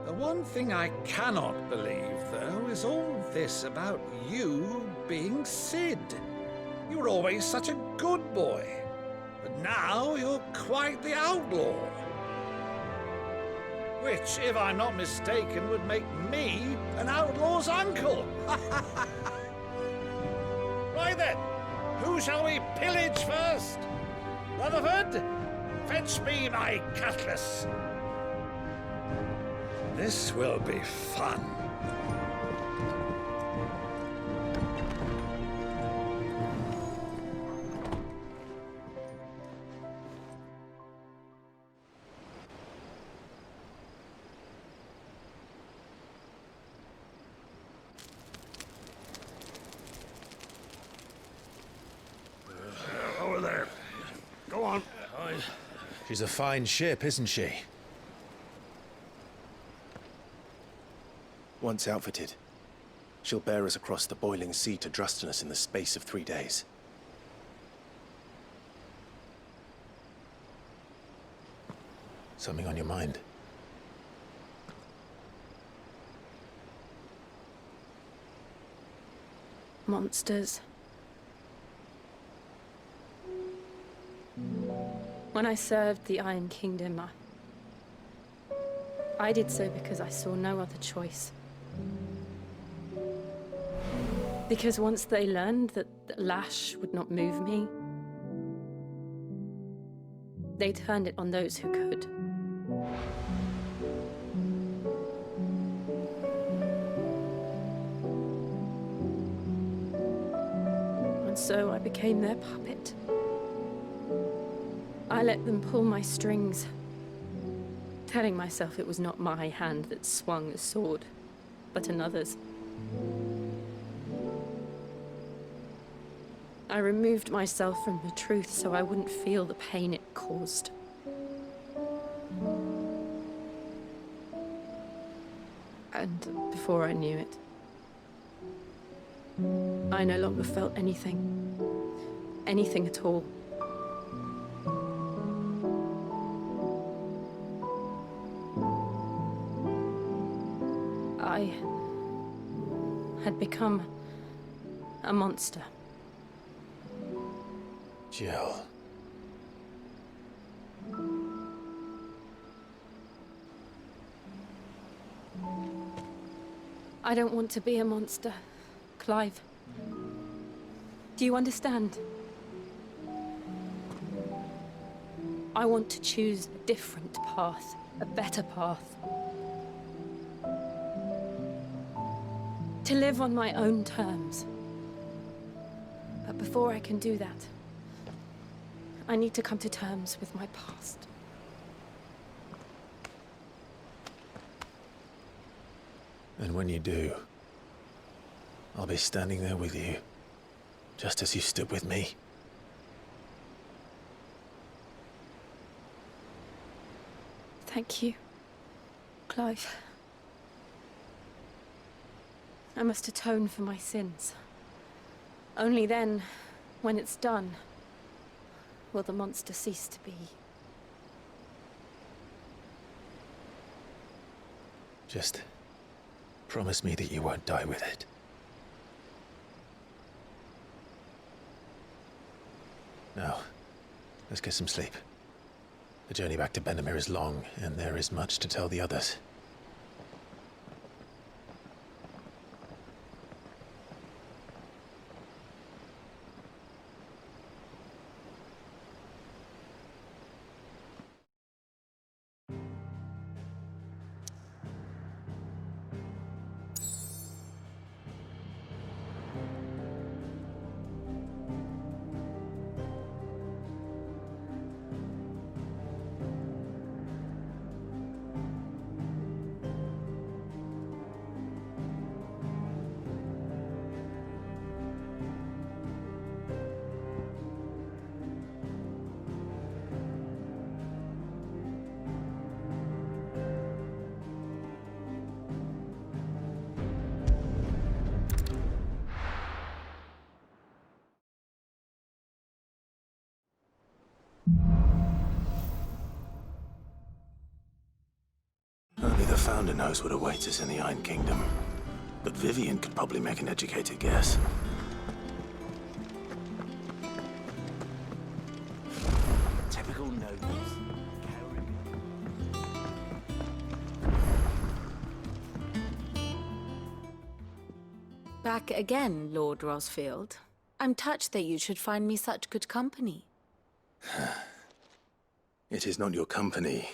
S10: The one thing I cannot believe, though, is all this about you being Cid. You were always such a good boy, but now you're quite the outlaw. Which, if I'm not mistaken, would make me an outlaw's uncle. Right then, who shall we pillage first? Rutherford, fetch me my cutlass. This will be fun.
S5: Over there. Go on.
S1: She's a fine ship, isn't she? Once outfitted, she'll bear us across the boiling sea to Drustenus in the space of 3 days. Something on your mind?
S9: Monsters. When I served the Iron Kingdom, I did so because I saw no other choice. Because once they learned that the lash would not move me, they turned it on those who could. And so I became their puppet. I let them pull my strings, telling myself it was not my hand that swung the sword, but another's. I removed myself from the truth so I wouldn't feel the pain it caused. And before I knew it, I no longer felt anything. Anything at all. had become a monster.
S1: Jill.
S9: I don't want to be a monster, Clive. Do you understand? I want to choose a different path, a better path. To live on my own terms. But before I can do that, I need to come to terms with my past.
S1: And when you do, I'll be standing there with you, just as you stood with me.
S9: Thank you, Clive. I must atone for my sins. Only then, when it's done, will the monster cease to be.
S1: Just promise me that you won't die with it. Now, let's get some sleep. The journey back to Benamir is long, and there is much to tell the others. Only the Founder knows what awaits us in the Iron Kingdom. But Vivian could probably make an educated guess.
S14: Typical nobles.
S4: Back again, Lord Rosfield. I'm touched that you should find me such good company.
S16: It is not your company,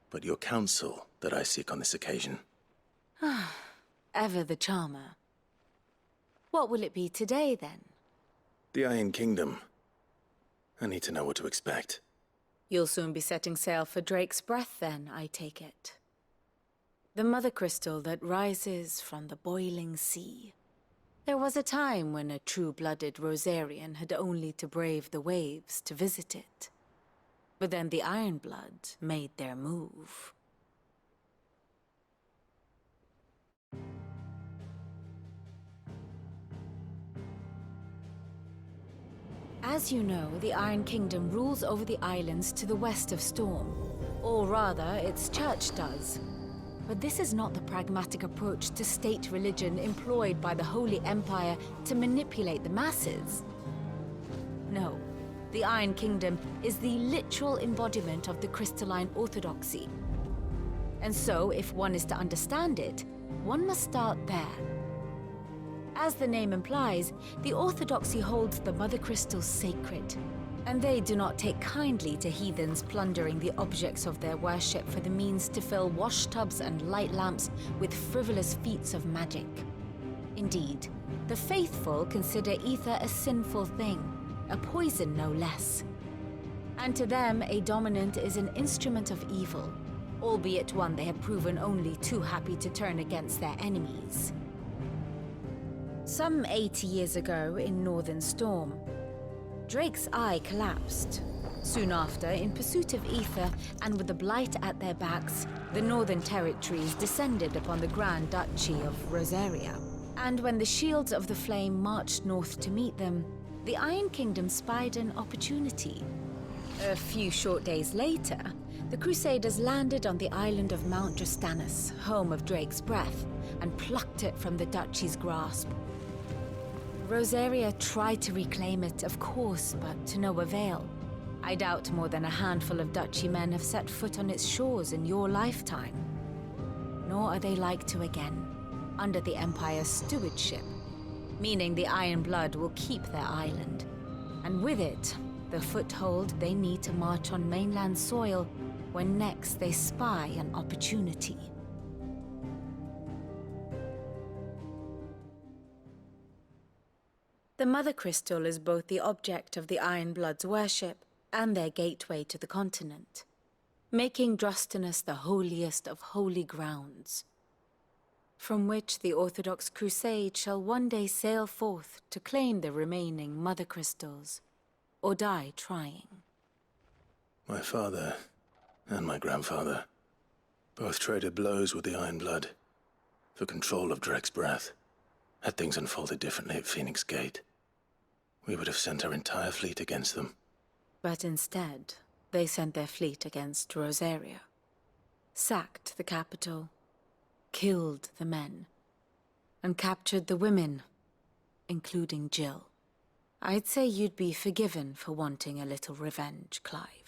S16: but your counsel that I seek on this occasion.
S4: Ever the charmer. What will it be today, then?
S16: The Iron Kingdom. I need to know what to expect.
S4: You'll soon be setting sail for Drake's Breath, then, I take it. The Mothercrystal that rises from the boiling sea. There was a time when a true-blooded Rosarian had only to brave the waves to visit it. But then the Ironblood made their move. As you know, the Iron Kingdom rules over the islands to the west of Storm. Or rather, its church does. But this is not the pragmatic approach to state religion employed by the Holy Empire to manipulate the masses. No, the Iron Kingdom is the literal embodiment of the crystalline orthodoxy. And so, if one is to understand it, one must start there. As the name implies, the orthodoxy holds the Mothercrystals sacred, and they do not take kindly to heathens plundering the objects of their worship for the means to fill washtubs and light lamps with frivolous feats of magic. Indeed, the faithful consider ether a sinful thing, a poison no less. And to them, a dominant is an instrument of evil, albeit one they have proven only too happy to turn against their enemies. Some 80 years ago in Northern Storm, Drake's eye collapsed. Soon after, in pursuit of ether and with the Blight at their backs, the Northern Territories descended upon the Grand Duchy of Rosaria. And when the Shields of the Flame marched north to meet them, the Iron Kingdom spied an opportunity. A few short days later, The Crusaders landed on the island of Mount Dristanus, home of Drake's Breath, and plucked it from the Duchy's grasp. Rosaria tried to reclaim it, of course, but to no avail. I doubt more than a handful of Duchy men have set foot on its shores in your lifetime. Nor are they like to again, under the Empire's stewardship, meaning the Iron Blood will keep their island. And with it, the foothold they need to march on mainland soil when next they spy an opportunity. The Mother Crystal is both the object of the Iron Blood's worship and their gateway to the continent, making Dristanus the holiest of holy grounds, from which the Orthodox Crusade shall one day sail forth to claim the remaining Mother Crystals, or die trying.
S16: My father and my grandfather both traded blows with the Iron Blood for control of Drake's Breath. Had things unfolded differently at Phoenix Gate, we would have sent our entire fleet against them.
S4: But instead, they sent their fleet against Rosaria, sacked the capital, killed the men, and captured the women, including Jill. I'd say you'd be forgiven for wanting a little revenge, Clive.